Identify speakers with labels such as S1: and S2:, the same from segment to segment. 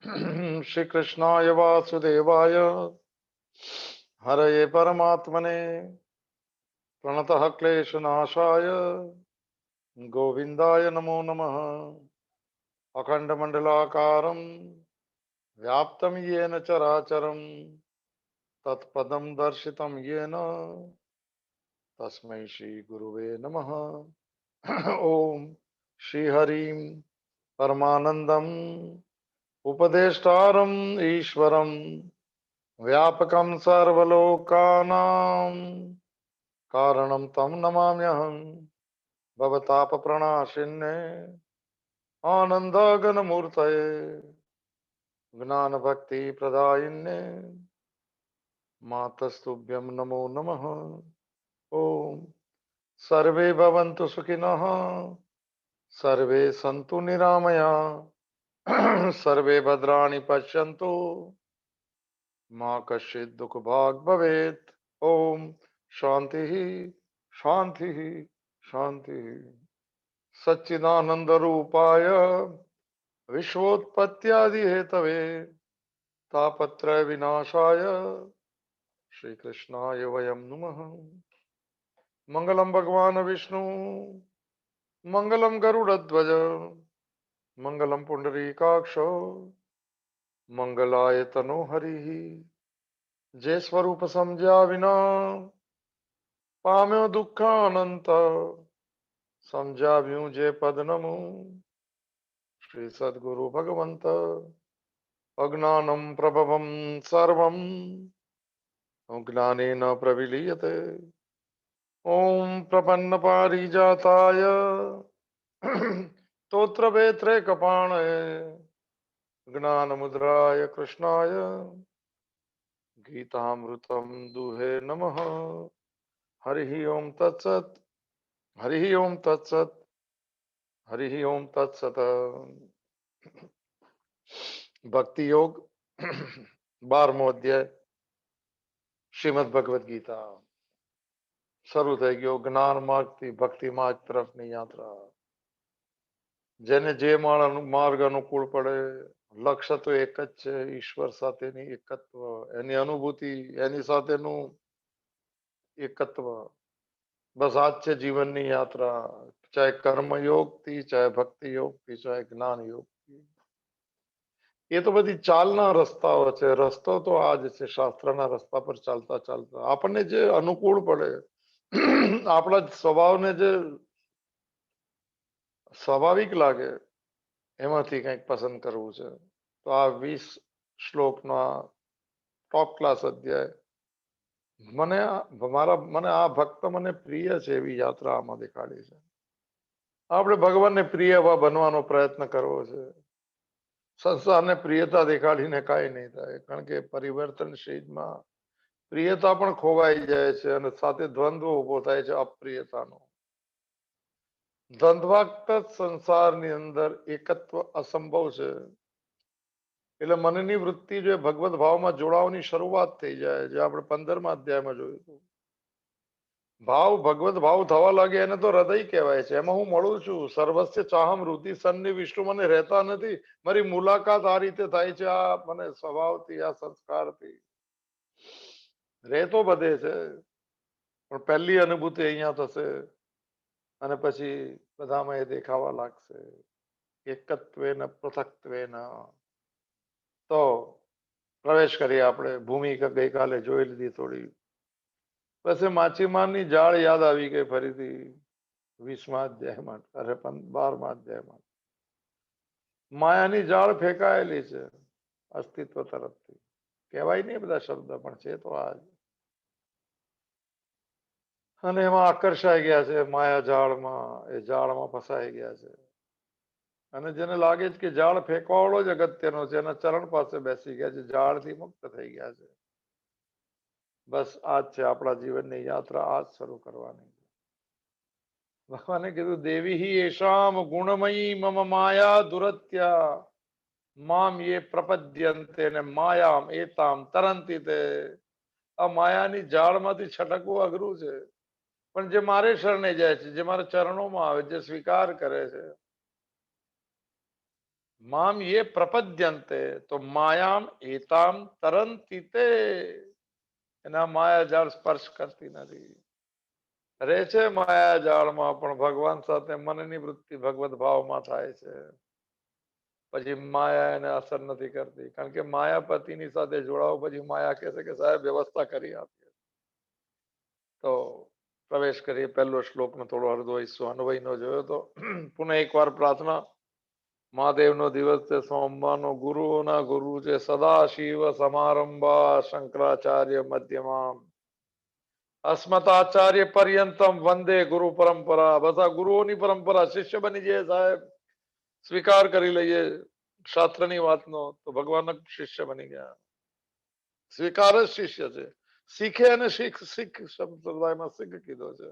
S1: श्री कृष्णाय वासुदेवाय हरये परमात्मने प्रणतः क्लेशनाशाय गोविंदाय नमो नमः। अखंडमंडलाकारं व्याप्तं येन चराचरं तत्पदं दर्शितं येन तस्मै श्री गुरुवे नमः। ओम श्री हरिं परमानंदं उपदेष्टारं ईश्वरं व्यापकं सर्वलोकानां कारणं तं नमाम्यहं। भवतापप्रणाशिन्ने आनन्दाघनमूर्तये ज्ञानभक्तिप्रदायिन्ने मातस्तुभ्यं नमो नमः। ॐ सर्वे भवन्तु सुखिनः सर्वे सन्तु निरामया सर्वे भद्राणि पश्यन्तु माँ कश्चित् दुःखभाग् भवेत्। ओम शांति शांति शांति। सच्चिदानंद रूपाय विश्वोत्पत्त्यादि हेतवे तापत्रय विनाशाय श्री कृष्णाय वयं नुमः। मंगलम भगवान विष्णु मंगलम गरुड़ध्वज मंगलम पुंडरीकाक्ष मंगलाय तनो हरि। जय स्वरूप समझा विना पाम्यो दुखानंत समझाव्યું જે પદનમું શ્રી સદગુરુ ભગવંત અજ્ઞાનમ પ્રભવમ સર્વમ જ્ઞાનેન પ્રવિલીયતે। ઓમ પ્રપન્ન પારિજાતાય તોત્રવેત્રે કપાણય જ્ઞાન મુદ્રાય કૃષ્ણાય ગીતામૃતમ દુહે નમઃ। હરિ ઓમ તત્સત હરિ ઓમ તત્સત हरि ओम तत्सत। भक्ति योग 12મો અધ્યાય શ્રીમદ ભગવદ ગીતા શરૂ થઈ ગયો। જ્ઞાન માર્ગથી ભક્તિ માર્ગ તરફની યાત્રા। જેને જે માર્ગ અનુકૂળ પડે લક્ષ્ય તો એક જ છે, ઈશ્વર સાથેની એકત્વ, એની અનુભૂતિ, એની સાથેનું એકત્વ। બસ આ જ છે જીવનની યાત્રા, ચાહે કર્મ યોગથી, ચાહે ભક્તિ યોગથી, ચાહે જ્ઞાન યોગથી। એ તો બધી ચાલના રસ્તાઓ છે, રસ્તો તો આ જ છે। શાસ્ત્રના રસ્તા પર ચાલતા ચાલતા આપણને જે અનુકૂળ પડે, આપણા સ્વભાવને જે સ્વાભાવિક લાગે એમાંથી કંઈક પસંદ કરવું છે। તો આ 20 શ્લોકના ટોપ ક્લાસ અધ્યાય મને આ ભક્ત મને પ્રિય છે એવી યાત્રા આમાં દેખાડી છે। આપણે ભગવાનને પ્રિય એવા બનવાનો પ્રયત્ન કરવો છે। સંસારને પ્રિયતા દેખાડીને કાંઈ નહીં થાય, કારણ કે પરિવર્તનશીલમાં પ્રિયતા પણ ખોવાઈ જાય છે અને સાથે દ્વંદ્વ ઉભો થાય છે અપ્રિયતાનો। દ્વંદ્વાત્મક સંસારની અંદર એકત્વ અસંભવ છે। એટલે મનની વૃત્તિ જો ભગવત ભાવમાં જોડાવાની શરૂઆત થઈ જાય, જે આપણે 15મા અધ્યાયમાં જોયું હતું, ભાવ ભગવત ભાવ થવા લાગે એને તો હૃદય કહેવાય છે। એમાં હું મળું છું, સર્વસ્ય ચાહમ રુધિ સન્નિ વિષ્ણુ મને રહેતા નથી, મારી મુલાકાત આ રીતે થાય છે, આ મને સ્વભાવથી, આ સંસ્કારથી। રહેતો બધે છે પણ પહેલી અનુભૂતિ અહીંયા થશે અને પછી બધામાં એ દેખાવા લાગશે એકત્વેન પૃથક્ત્વેન। તો પ્રવેશ કરીએ આપણે। ભૂમિકા ગઈકાલે જોઈ લીધી થોડી, પછી માછીમારની જાળ યાદ આવી ગઈ ફરીથી 20મા અધ્યાયમાં, અરે 12મા અધ્યાયમાં। માયાની જાળ ફેંકાયેલી છે અસ્તિત્વ તરફથી, કહેવાય નહીં બધા શબ્દ પણ છે તો આજ, અને એમાં આકર્ષાઈ ગયા છે માયા જાળમાં, એ જાળમાં ફસાઈ ગયા છે। અને જેને લાગે છે કે જાળ ફેંકવાવાળો જ અગત્યનો છે, એના ચરણ પાસે બેસી ગયા છે, જાળથી મુક્ત થઈ ગયા છે। બસ આ જ છે આપણા જીવનની યાત્રા, આ જ શરૂ કરવાની છે। ભગવાને કીધું દેવી હિ એશામ ગુણમયી મમ માયા દુરત્યા મામ યે પ્રપદ્યંતે ને માયામ એતામ તરંતી તે। આ માયાની જાળમાંથી છટકવું અઘરું છે, પણ જે મારે શરણે જાય છે, જે મારા ચરણોમાં આવે, જે સ્વીકાર કરે છે, माम ये प्रपद्यंते तो मायाम एताम तरंती ते એના માયાજાળ સ્પર્શ કરતી નથી. રહે છે માયાજાળમાં પણ ભગવાન સાથે મનની વૃત્તિ ભગવત ભાવમાં થાય છે. પછી માયા એને અસર નથી કરતી, કારણ કે માયાપતિની સાથે જોડાવ પછી માયા કહે છે કે સાહેબ વ્યવસ્થા કરી આપીએ. તો પ્રવેશ કરીએ. પહેલો શ્લોકનો થોડો અડધો હિસ્સો અન્વયનો જોયો તો પુનઃ એકવાર પ્રાર્થના. મહાદેવનો દિવસ છે, સોમવારનો. ગુરુઓના ગુરુ છે સદાશિવ સમારંભા શંકરાચાર્ય મધ્યમાં અસ્મતાચાર્ય પર્યંતમ વંદે ગુરુ પરંપરા. બસ આ ગુરુઓની પરંપરા. શિષ્ય બની જાય સાહેબ, સ્વીકાર કરી લઈએ શાસ્ત્રની વાતનો, તો ભગવાનના શિષ્ય બની ગયા. સ્વીકાર જ શિષ્ય છે. શીખે અને શીખ સંપ્રદાયમાં શીખ કીધો છે.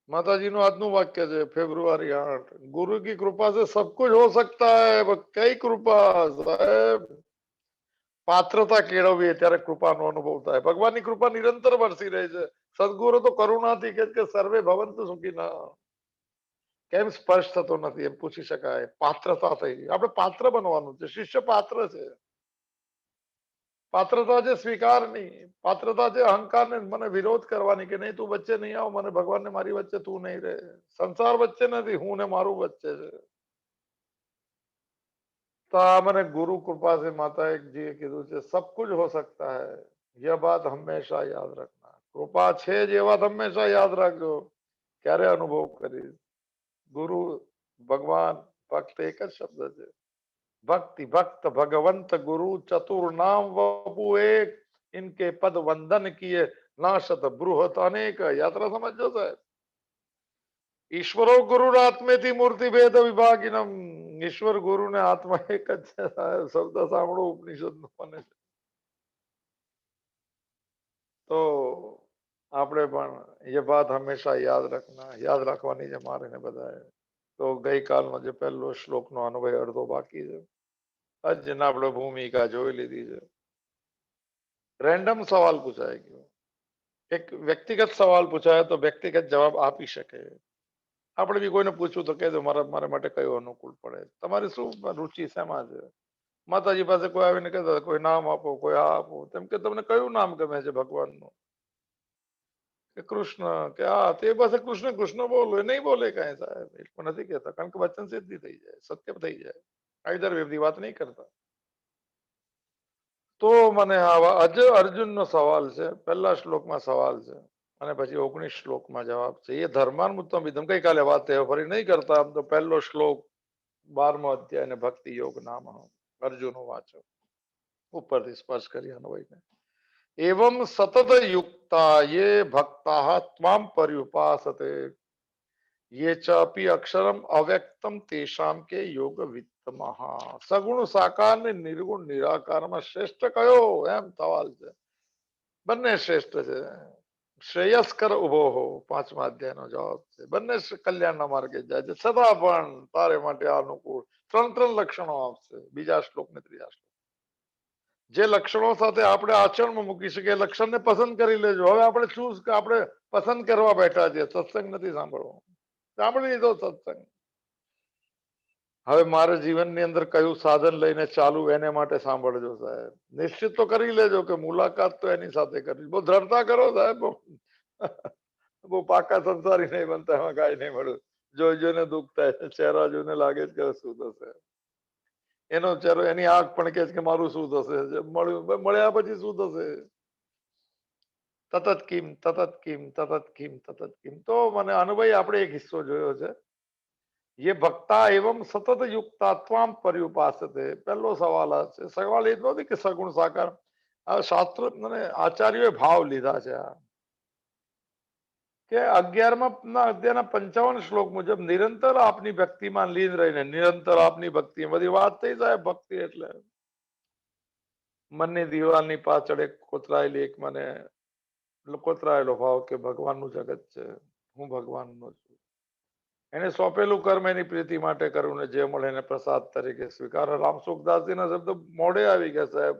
S1: માતાજીનું આજનું વાક્ય છે ફેબ્રુઆરી 8, गुरु की कृपा से सब कुछ हो सकता है. कई कृपा साહેબ, પાત્રતા કેળવીએ ત્યારે કૃપાનો અનુભવ થાય. ભગવાનની કૃપા નિરંતર વરસી રહે છે. સદગુરુ તો કરુણાથી કે સર્વે ભવંતુ સુખીના. કેમ સ્પર્શ થતો નથી એમ પૂછી શકાય. પાત્રતા થઈ ગઈ. આપણે પાત્ર બનવાનું છે. શિષ્ય પાત્ર છે. પાત્રતા છે સ્વીકારની. પાત્રતા છે અહંકારને મને વિરોધ કરવાની કે નહીં તું વચ્ચે નહીં આવ, મને ભગવાનને મારી વચ્ચે તું નહીં રહે. સંસાર વચ્ચે નથી, હું ને મારું વચ્ચે છે. તો આ મને ગુરુ કૃપા से माता एक जी કીધું છે सब कुछ हो सकता है. यह बात हमेशा याद रखना. કૃપા છે જ એ વાત હંમેશા યાદ રાખજો. ક્યારે અનુભવ કરીશ. ગુરુ, ભગવાન, ભક્ત એક જ શબ્દ છે. भक्ति भक्त भगवंत गुरु चतुर नाम वपु एक, इनके पद वंदन किए नाशत बृहत अनेक. યાત્રા સમજો સાહેબ. ઈશ્વરો ગુરુરાત્મેથી મૂર્તિ ભેદ વિભાગિનમ. ઈશ્વર ગુરુ ને આત્મા એક જ છે સાહેબ. શબ્દ સાંભળો ઉપનિષદ નો મને છે. તો આપણે પણ એ વાત હંમેશા યાદ રાખના. યાદ રાખવાની છે મારે ને બધાએ. તો ગઈકાલનો જે પહેલો શ્લોકનો અન્વય અડધો બાકી છે. આજના આપણે ભૂમિકા જોઈ લીધી છે. રેન્ડમ સવાલ પૂછાય ગયો. એક વ્યક્તિગત સવાલ પૂછાય તો વ્યક્તિગત જવાબ આપી શકે. આપણે બી કોઈને પૂછવું તો કહી દો મારા માટે કયું અનુકૂળ પડે. તમારી શું રુચિ શેમાં છે. માતાજી પાસે કોઈ આવીને કહેતા કોઈ નામ આપો, કોઈ આ આપો. તેમ કે તમને કયું નામ ગમે છે ભગવાનનું? કે કૃષ્ણ, કે આ તે પાસે કૃષ્ણ કૃષ્ણ બોલો. એ નહીં બોલે કઈ સાહેબ. એટલું નથી કહેતા, કારણ કે વચન સિદ્ધિ થઈ જાય, સત્ય થઈ જાય. આઈદર વેવની વાત નહીં કરતા. તો મને અર્જુનનો સવાલ છે. પહેલા શ્લોકમાં સવાલ છે અને પછી 19 શ્લોકમાં જવાબ છે. એ ધર્માન્મુત્તમ વિધમ. ગઈકાલે વાત થઈ, ફરી નહીં કરતા. આમ તો પહેલો શ્લોક 12મો અધ્યાય અને ભક્તિ યોગ નામ અર્જુનો વાંચો. ઉપરથી સ્પર્શ કરી અન્વયને. एवं सतत युक्ता ये भक्ता त्वाम पर्युपासते ये चापि अक्षरम अव्यक्तम तेषाम के योग वित्तमः. સગુણ સાકાર ને નિર્ગુણ નિરાકારમાં શ્રેષ્ઠ કયો એમ સવાલ છે. બંને શ્રેષ્ઠ છે. શ્રેયસ્કર ઉભો હો 5મા અધ્યાયનો જવાબ છે. બંને કલ્યાણના માર્ગે જાય છે. છતાં પણ તારે માટે અનુકૂળ ત્રણ લક્ષણો આપશે. બીજા શ્લોક ને ત્રીજા શ્લોક. જે લક્ષણો સાથે આપણે આચરણમાં મૂકી શકીએ લક્ષણને પસંદ કરી લેજો. હવે આપણે આપણે પસંદ કરવા બેઠા છીએ. સત્સંગ નથી સાંભળવો. સાંભળી લીધો સત્સંગ. હવે મારા જીવનની અંદર કયું સાધન લઈને ચાલુ એને માટે સાંભળજો સાહેબ. નિશ્ચિત તો કરી લેજો કે મુલાકાત તો એની સાથે કરવી. બહુ દ્રઢતા કરો સાહેબ. બહુ પાકા સંસારી નહીં બનતા. એમાં કાંઈ નહીં મળ્યું. જોઈને દુઃખ થાય. ચહેરા જોઈને લાગે છે કે શું થશે. એનો ચહેરો, એની આંખ પણ કે છે કે મારું શું થશે. મળ્યા પછી શું થશે. તતત કિમ તતત કિમ તતત કિમ તતત કિમ. તો મને અનુભવી આપણે એક હિસ્સો જોયો છે. ये भक्ता एवं सतत युक्ता त्वाम पर्युपासते. પહેલો સવાલ આ છે. સવાલ એ નથી કે સગુણ સાકાર. આ શાસ્ત્ર મને આચાર્યોએ ભાવ લીધા છે. આ કે 11મા અધ્યાયના 55 શ્લોક મુજબ નિરંતર આપની ભક્તિમાં લીન રહીને, નિરંતર આપની ભક્તિ. બધી વાત થઈ સાહેબ. ભક્તિ એટલે મનની દિવાલની પાછળ એક કોતરાયેલી એક મને કોતરાયેલો ભાવ કે ભગવાનનું જગત છે, હું ભગવાનનો છું. એને સોંપેલું કર્મ એની પ્રીતિ માટે કરવું ને જે મળે એને પ્રસાદ તરીકે સ્વીકાર. રામસુખદાસજીના શબ્દ મોઢે આવી ગયા સાહેબ.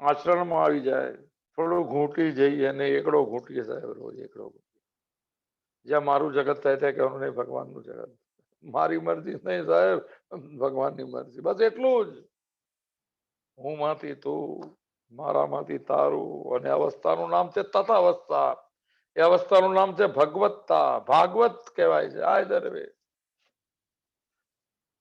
S1: આચરણમાં આવી જાય. થોડું ઘૂંટી જઈએ અને એકડો ઘૂંટીએ સાહેબ. રોજ એકડો ઘૂંટીએ. જ્યાં મારું જગત થાય ત્યાં કહેવાનું નહીં ભગવાનનું જગત. મારી મરજી નહીં સાહેબ, ભગવાનની મરજી, બસ એટલું જ. હું માંથી તું, મારામાંથી તારું, અને અવસ્થાનું નામ છે તથાવસ્થા. એ અવસ્થાનું નામ છે ભગવત્તા, ભાગવત કહેવાય છે. આ દરવે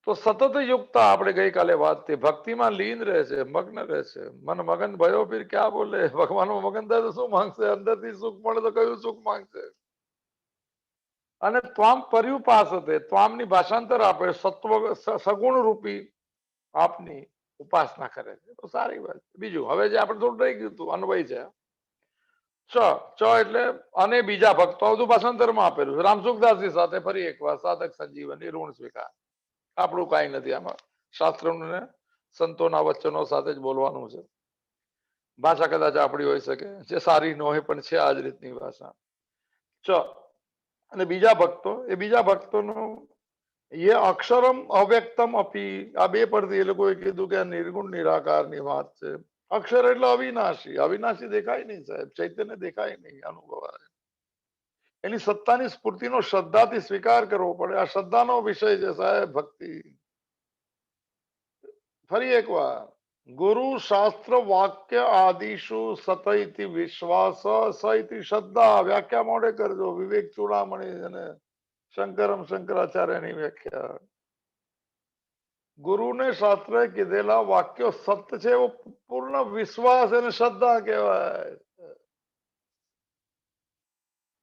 S1: તો સતત યુક્તા, આપણે ગઈકાલે વાત થઈ, ભક્તિમાં લીન રહે છે, મગ્ન રહે છે. મન મગન ભયો પીર ક્યાં બોલે, ભગવાનમાં મગન થાય તો શું માંગશે? અંદરથી સુખ મળે તો કયું સુખ માંગશે? અને ત્વામ પર્યુપાસતે, ત્વામની ભાષાંતર આપે સત્વ સગુણ રૂપી આપની ઉપાસના કરે છે. તો સારી વાત. બીજું હવે જે આપણે થોડું રહી ગયું હતું, અન્વય છે. ચ એટલે અને બીજા ભક્તો, બધું ભાષાંતરમાં આપેલું છે. રામસુખદાસજી સાથે ફરી એકવાર સાધક સંજીવની ઋણ સ્વીકાર. આપણું કઈ નથી આમાં, શાસ્ત્રોને સંતોના વચનો સાથે જ બોલવાનું છે. ભાષા કદાચ આપણી હોઈ શકે, જે સારી ન હોય પણ છે આ જ રીતની ભાષા. ચ અને બીજા ભક્તો, એ બીજા ભક્તોનું એ અક્ષરમ અવ્યક્તમ અપી, આ બે પરથી એ લોકોએ કીધું કે આ નિર્ગુણ નિરાકારની વાત છે. અક્ષર એટલે અવિનાશી, અવિનાશી દેખાય નહીં સાહેબ, ચૈતન્ય દેખાય નહીં, અનુભવાય. એની સત્તાની સ્ફૂર્તિનો શ્રદ્ધાથી સ્વીકાર કરવો પડે. આ શ્રદ્ધાનો વિષય છે સાહેબ, ભક્તિ. ફરી એકવાર, ગુરુ શાસ્ત્ર વાક્ય આદિશુ સતઈતિ વિશ્વાસ સઈતિ શ્રદ્ધા. વ્યાખ્યા મોડે કરજો, વિવેક ચૂડામણી અને શંકરમ શંકરાચાર્યની વ્યાખ્યા. ગુરુને શાસ્ત્રે કીધેલા વાક્યો સત્ય છે એવો પૂર્ણ વિશ્વાસ અને શ્રદ્ધા કહેવાય.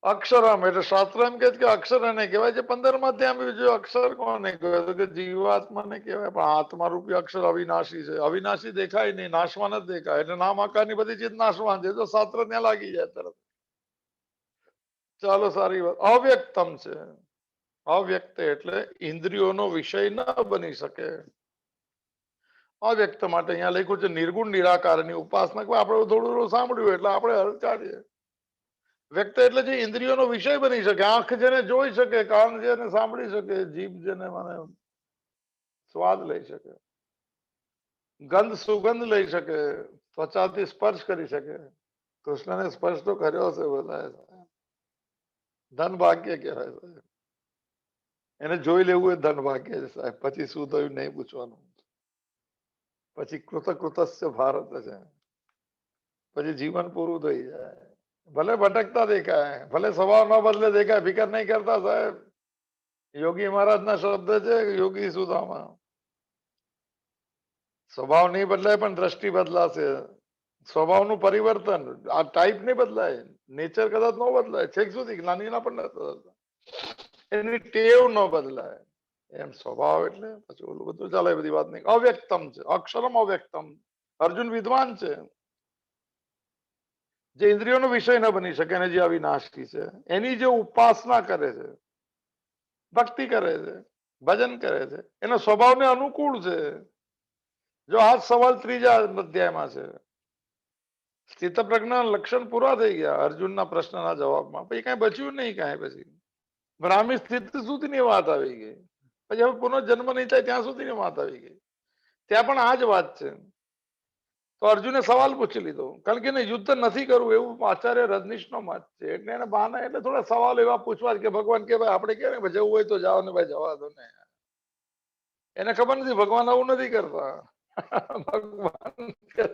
S1: અક્ષરમ એટલે શાસ્ત્ર એમ કે અક્ષર એને કહેવાય છે. 15માં ત્યાં બીજું અક્ષર કોને કહેવાય કે જીવાત્માને કહેવાય, પણ આત્મા રૂપી અક્ષર અવિનાશી છે. અવિનાશી દેખાય નહીં, નાશવાન જ દેખાય. એટલે નામ આકારની બધી ચીજ નાશવાન છે. તો શાસ્ત્ર ત્યાં લાગી જાય તરત. ચાલો સારી વાત. અવ્યક્તમ છે. અવ્યક્ત એટલે ઇન્દ્રિયોનો વિષય ન બની શકે. અવ્યક્ત માટે અહીંયા લખ્યું છે નિર્ગુણ નિરાકારની ઉપાસના. આપણે થોડું સાંભળ્યું એટલે આપણે હલચાડીએ. વ્યક્ત એટલે જે ઇન્દ્રિયોનો વિષય બની શકે, આંખ જેને જોઈ શકે, કાન જેને સાંભળી શકે, જીભ જેને મને સ્વાદ લઈ શકે, ગંધ સુગંધ લઈ શકે, ત્વચાથી સ્પર્શ કરી શકે. કૃષ્ણને સ્પર્શ તો કર્યો છે બધા. ધન ભાગ્ય કહેવાય સાહેબ. એને જોઈ લેવું એ ધન ભાગ્ય છે સાહેબ. પછી શું થયું નહીં પૂછવાનું. પછી કૃતકૃતસ્ય ભારત છે. પછી જીવન પૂરું થઈ જાય. ભલે ભટકતા દેખાય, ભલે સ્વભાવ ન બદલે દેખાય, ફિકર નહીં કરતા સાહેબ. યોગી મહારાજ ના શબ્દ છે, યોગી સુદામા. સ્વભાવ નહીં બદલાય પણ દ્રષ્ટિ બદલાશે. સ્વભાવનું પરિવર્તન, આ ટાઈપ નહીં બદલાય, નેચર કદાચ ન બદલાય છેક સુધી નાનીના પણ એની ટેવ ન બદલાય. એમ સ્વભાવ એટલે પછી ઓલું બધું ચાલે, બધી વાત નહીં. અવ્યક્તમ છે, અક્ષરમ અવ્યક્તમ. અર્જુન વિદ્વાન છે, જે ઇન્દ્રિયોનો વિષય ન બની શકે, એને જે અવિનાશી છે, એની જે ઉપાસના કરે છે, ભક્તિ કરે છે, ભજન કરે છે, એનો સ્વભાવને અનુકૂળ છે. જો આ સવાલ ત્રીજા અધ્યાયમાં છે. સ્થિત પ્રજ્ઞા લક્ષણ પૂરા થઈ ગયા અર્જુનના પ્રશ્નના જવાબમાં. પછી કઈ બચ્યું નહીં. કાંઈ પછી બ્રાહ્મી સ્થિતિ સુધીની વાત આવી ગઈ. પછી હવે પુનઃજન્મ નહીં થાય ત્યાં સુધીની વાત આવી ગઈ. ત્યાં પણ આ જ વાત છે. તો અર્જુને સવાલ પૂછી લીધો, કારણ કે એને યુદ્ધ નથી કરવું એવું આચાર્ય રજનીશનો મત છે. એટલે એને બહાના એટલે થોડા સવાલ એવા પૂછવા કે ભગવાન કે ભાઈ આપણે કે જવું હોય તો જાઓ ને ભાઈ, જવા દો ને. એને ખબર નથી ભગવાન આવું નથી કરતા. ભગવાન કે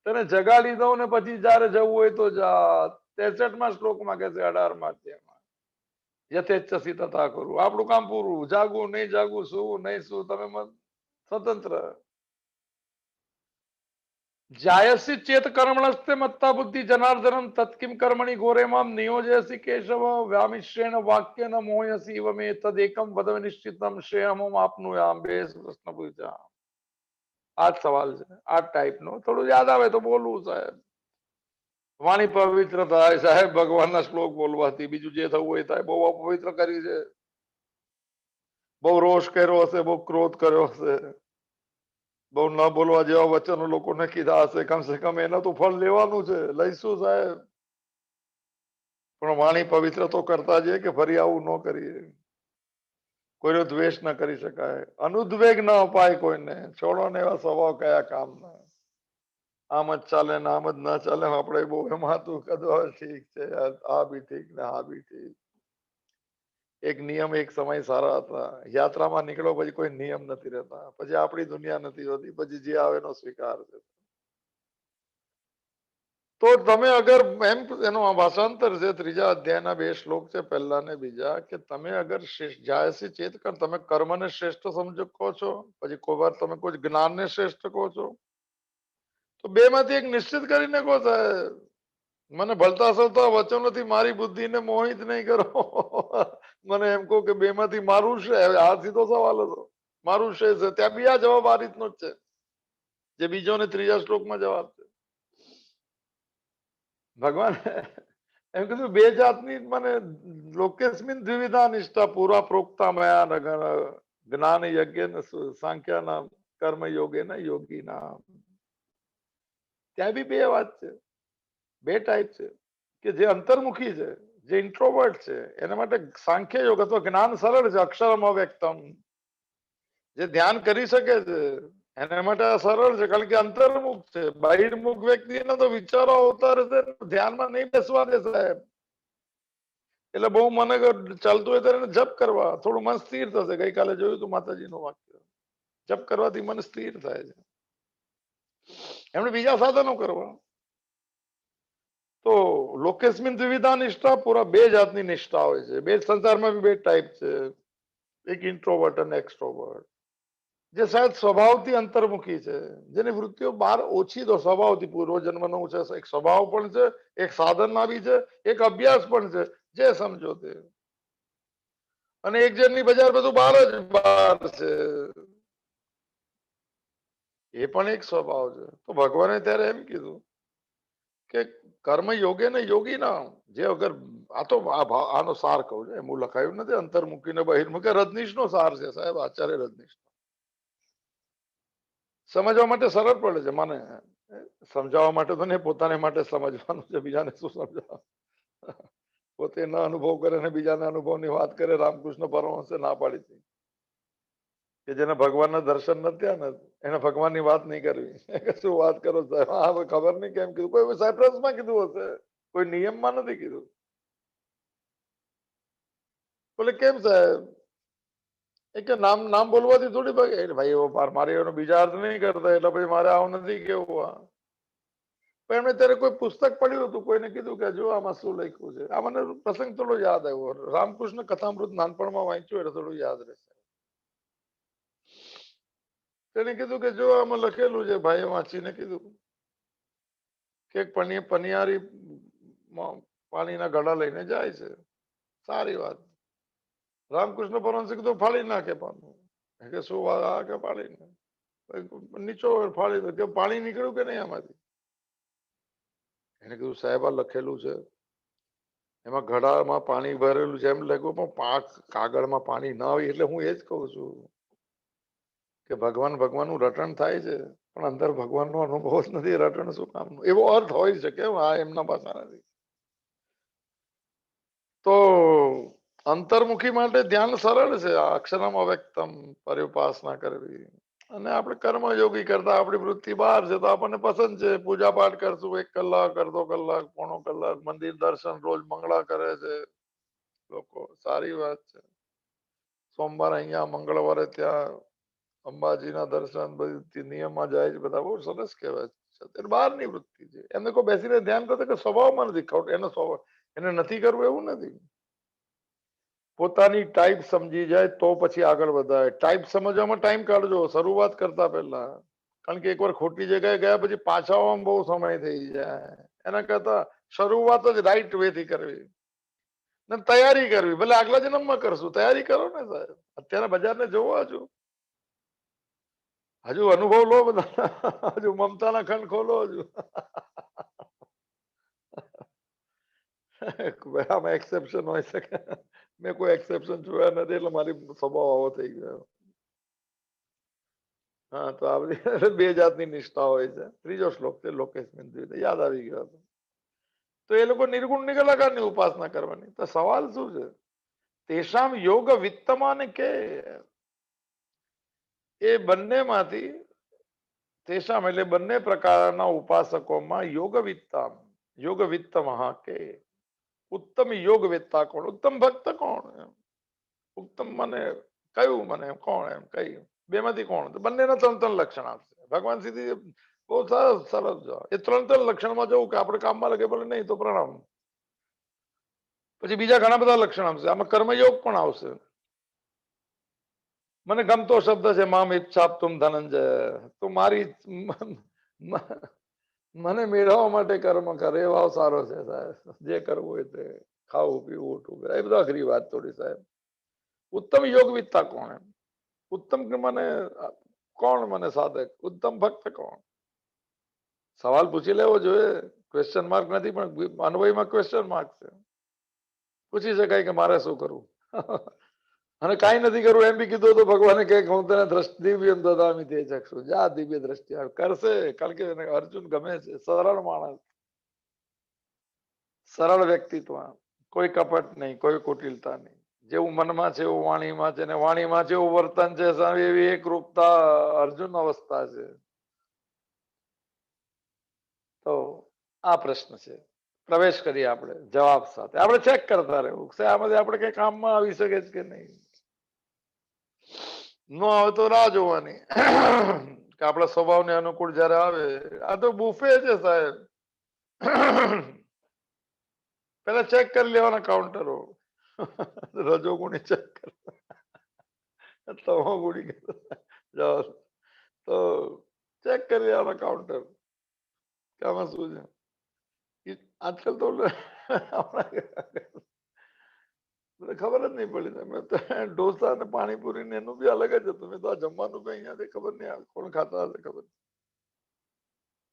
S1: તને જગાડી દઉં ને પછી જયારે જવું હોય તો જા. 63માં શ્લોકમાં કે છે, 18માં અધ્યાયમાં યથેચ્છસી તથા કરું. આપણું કામ પૂરું. જાગવું નહીં જાગવું, સુવું નહીં શું, તમે સ્વતંત્ર. જાયસી ચેત કર્મણસ્તે મત્તા બુદ્ધિ જનાર્દનમ તત્કિમ કર્મણી ઘોરેમામ નિયોજયસી કેશવ વ્યામિશ્રેણ વાક્યન મોહયસી વમે તદેકમ વદ નિશ્ચિતમ શ્રેયમમ આપનુયામ. બે પ્રશ્ન પૂછ્યા. આ જ સવાલ છે, આ ટાઈપનો. થોડું યાદ આવે તો બોલવું સાહેબ. વાણી પવિત્ર થાય સાહેબ, ભગવાનના શ્લોક બોલવાથી. બીજું જે થવું હોય થાય. બહુ અપવિત્ર કરી છે, બહુ રોષ કર્યો હશે, બહુ ક્રોધ કર્યો હશે, બહુ ન બોલવા જેવા વચનો લોકોને કીધા હશે. કમસે કમ એના તો ફળ લેવાનું છે, લઈશું સાહેબ. પણ વાણી પવિત્ર તો કરતા જઈએ કે ફરી આવું ન કરીએ. કોઈનો દ્વેષ ન કરી શકાય, અનુદ્વેગ ન અપાય કોઈને. છોડો ને એવા સ્વભાવ કયા કામના. આમ જ ચાલે ને આમ જ ના ચાલે. આપણે બહુ એમાં હતું કદો ઠીક છે, આ બી ઠીક ને આ બી ઠીક. એક નિયમ એક સમય સારા હતા. યાત્રામાં નીકળો પછી કોઈ નિયમ નથી રહેતા, પછી આપણી દુનિયા નથી હોતી, પછી જે આવે એનો સ્વીકાર છે. તો તમે અગર એમ એનો ભાષાંતર છે ત્રીજા અધ્યાયના 2 શ્લોક છે, પહેલા ને બીજા, કે તમે અગર જાયસી ચેત કર, તમે કર્મને શ્રેષ્ઠ સમજો કહો છો, પછી કોઈ વાર તમે કોઈ જ્ઞાનને શ્રેષ્ઠ કહો છો, તો બે માંથી એક નિશ્ચિત કરીને કહો સાહેબ. મને ભલતા સલતા વચનોથી મારી બુદ્ધિને મોહિત નહીં કરો. મને એમ કહો કે બે માંથી મારું છે. હવે આ સીધો સવાલ હતો, મારું છે. ત્યાં બી આ જવાબ આ રીતનો જ છે, જે બીજો ને ત્રીજા શ્લોકમાં જવાબ છે. ભગવાન એમ કીધું બે જાતની મને લોકેસ્મિન દ્વિવિધા નિષ્ઠા પૂરા પ્રોક્તા મયા જ્ઞાન યજ્ઞ સાંખ્યના કર્મ યોગે ના યોગી ના. ત્યાં બી બે વાત છે, બે ટાઈપ છે, કે જે અંતર્મુખી છે, જે ઇન્ટ્રોવર્ટ છે, એના માટે સાંખ્ય યોગ અથવા જ્ઞાન સરળ છે, અક્ષરમ અવ્યક્તમ. જે ધ્યાન કરી શકે છે એના માટે આ સરળ છે, કારણ કે અંતર્મુખ છે. બહિર્મુખ વ્યક્તિને તો વિચારો આવતા રહેશે, ધ્યાનમાં નહીં બેસવા દે સાહેબ. એટલે બહુ મને ચાલતું હોય ત્યારે જપ કરવા, થોડું મન સ્થિર થશે. ગઈકાલે જોયું હતું માતાજીનું વાક્ય, જપ કરવાથી મન સ્થિર થાય છે. એમણે બીજા સાધનો કરવા. તો લોકેસ્મિન દ્વિવિધા નિષ્ઠા, પૂરા બે જાતની નિષ્ઠા હોય છે. બે સંસારમાં બી બે ટાઈપ છે, એક ઇન્ટ્રોવર્ટ અને એક્સ્ટ્રોવર્ટ. જે શાયદ સ્વભાવથી અંતર્મુખી છે, જેની વૃત્તિઓ બહાર ઓછી, તો સ્વભાવથી પૂર્વજન્મનું છે, એક સ્વભાવ પણ છે, એક સાધનમાં બી છે, એક અભ્યાસ પણ છે, જે સમજો તે. અને એક જણની બજાર બધું બહાર જ બહાર છે, એ પણ એક સ્વભાવ છે. તો ભગવાને ત્યારે એમ કીધું કે કર્મ યોગે ને યોગી ના, જે અગર આ તો આનો સાર કહું છું, એમ લખાયું નથી અંતર્મુખી ને બહિર્મુખી. રજનીશ નો સાર છે સાહેબ, આચાર્ય રજનીશ. સમજવા માટે સરળ પડે છે મને, સમજાવવા માટે તો નહીં, પોતાને માટે સમજવાનું છે, બીજાને શું સમજાવ. પોતે ન અનુભવ કરે ને બીજાને અનુભવની વાત કરે. રામકૃષ્ણ પરમહંસે ના પાડી હતી કે જેને ભગવાનના દર્શન નથી થયા ને એને ભગવાનની વાત નહીં કરવી. શું વાત કરો સાહેબ, હા ખબર નહીં કેમ કીધું. કોઈ સાયપ્રસમાં કીધું હશે, કોઈ નિયમમાં નથી કીધું. બોલે કેમ સાહેબ, એ કે નામ નામ બોલવાથી થોડી ભાઈ એવો મારે એનો બીજા અર્થ નહીં કરતા, એટલે પછી મારે આવું નથી કેવું. પણ એમણે ત્યારે કોઈ પુસ્તક પડ્યું હતું, કોઈને કીધું કે જો આમાં શું લખ્યું છે. આ મને પ્રસંગ થોડો યાદ આવ્યો, રામકૃષ્ણ કથામૃત નાનપણમાં વાંચ્યું એટલે થોડું યાદ રહેશે. તેને કીધું કે જો આમાં લખેલું છે, ભાઈએ વાંચીને કીધું કે પનિયારી પાણીના ગળા લઈને જાય છે, સારી વાત. રામકૃષ્ણ પરમહંસે કીધું ફાડી નાખે પાનું. કે શું વાત, આ કે ફાડીને નીચો ફાડી દો, કે પાણી નીકળ્યું કે નહીં આમાંથી. એને કીધું સાહેબ આ લખેલું છે, એમાં ઘડામાં પાણી ભરેલું છે એમ લખ્યું, પણ કાગળમાં પાણી ના હોય. એટલે હું એ જ કહું છું કે ભગવાનનું રટણ થાય છે, પણ અંદર ભગવાનનો અનુભવ જ નથી. રટણ શું કામનું? એવો અર્થ હોય શકે, આ એમના ભાષા નથી. તો અંતર્મુખી માટે ધ્યાન સરળ છે, અક્ષરમ અવ્યક્તમ પર ઉપાસના કરવી. અને આપણે કર્મયોગી કરતા આપણી વૃત્તિ બહાર છે, તો આપણને પસંદ છે પૂજા પાઠ કરશું 1 કલાક, અડધો કલાક, પોણો કલાક, મંદિર દર્શન રોજ મંગળા કરે છે લોકો, સારી વાત છે. સોમવારે અહીંયા, મંગળવારે ત્યાં, અંબાજીના દર્શન બધી નિયમમાં જાય છે બધા, બહુ સરસ કહેવાય છે. બહારની વૃત્તિ છે. એમને કોઈ બેસીને ધ્યાન કરતો કે સ્વભાવમાં નથી ખોટ, એનો સ્વભાવ એને નથી કરવું એવું નથી. પોતાની ટાઈપ સમજી જાય તો પછી આગળ વધાય. ટાઈપ સમજવામાં ટાઈમ કાઢજો શરૂઆત કરતા પહેલા, કારણ કે એકવાર ખોટી જગ્યાએ ગયા પછી પાછા આવવામાં બહુ સમય થઈ જાય. એના કરતા શરૂઆત જ રાઈટ વે થી કરવી ને તૈયારી કરવી. ભલે આગલા જન્મમાં કરશું, તૈયારી કરો ને સાહેબ. અત્યારે બજારને જોવો, હજુ અનુભવ લો બધા, હજુ મમતાના ખંડ ખોલો હજુ. આમાં એક્સેપ્શન હોય શકે, મેં કોઈ એક્સેપ્શન જોયા નથી, એટલે મારી સ્વભાવ આવો થઈ ગયો. હા, તો આ બધી બે જાતની નિષ્ઠા હોય છે. ત્રીજો શ્લોક છે લોકેસ્મિન દ્વિવિધા, યાદ આવી ગયો હતો. તો એ લોકો નિર્ગુણ નિરાકારની ઉપાસના કરવાની. તો સવાલ શું છે? તેષામ યોગ વિત્તમાને કે, એ બંનેમાંથી, તેષામ એટલે બંને પ્રકારના ઉપાસકોમાં યોગ વિત્તમ, યોગ વિત્તમ કે ઉત્તમ યોગ વેત્તા કોણ, ઉત્તમ ભક્ત કોણ? ઉત્તમ મને કયું મને કોણ એમ કઈ બેમાંથી કોણ? બંનેના ત્રણ ત્રણ લક્ષણ આપશે ભગવાન. સીધી બહુ સરસ જવાબ. એ ત્રણ ત્રણ લક્ષણમાં જવું કે આપણે કામમાં લગે બોલે નહીં તો પ્રણામ. પછી બીજા ઘણા બધા લક્ષણ આવશે. આમાં કર્મયોગ પણ આવશે. મને ગમતો શબ્દ છે મામ ઈચ્છા તુમ ધનંજય. તો મારી મને મેળવવા માટે કર્મ કરે એવો સારો છે સાહેબ. જે કરવું હોય તે ખાવું પીવું ઉઠવું એ બધા અઘરી વાત થોડી સાહેબ. ઉત્તમ યોગવિદતા કોણ? એમ ઉત્તમ મને કોણ? મને સાધક ઉત્તમ ભક્ત કોણ? સવાલ પૂછી લેવો જોઈએ. ક્વેશ્ચન માર્ક નથી પણ અન્વયમાં ક્વેશ્ચન માર્ક છે. પૂછી શકાય કે મારે શું કરવું અને કઈ નથી કરવું એમ બી કીધું તો ભગવાને કહે હું તને દિવ્ય દદામી તે ચક્ષુ. જા દિવ્ય દ્રષ્ટિ કરશે. કારણ કે અર્જુન ગમે છે સરળ માણસ, સરળ વ્યક્તિત્વ, કોઈ કપટ નહીં, કોઈ કુટિલતા નહીં. જેવું મનમાં છે એવું વાણીમાં છે, ને વાણીમાં જેવું વર્તન છે એવી એકરૂપતા અર્જુન અવસ્થા છે. તો આ પ્રશ્ન છે. પ્રવેશ કરીએ આપણે જવાબ સાથે. આપણે ચેક કરતા રહેવું આમાંથી આપણે કઈ કામમાં આવી શકે છે કે નહીં. ન આવે તો રાહ જોવાની કે આપણા સ્વભાવને અનુકૂળ જયારે આવે. આ તો બુફે છે સાહેબ. પેલા ચેક કરી લેવાના કાઉન્ટરો. રજોગુણી ચેક કરવા, તમોગુણી તો ચેક કરી લેવાના કાઉન્ટર કે આમાં શું છે. આજકાલ તો ખબર જ નહીં પડી. તમે ઢોસા ને પાણીપુરી ને એનું બી અલગ જ હતું. મેં તો આ જમવાનું બી અહીંયા ખબર નહીં આવે કોણ ખાતા હશે ખબર.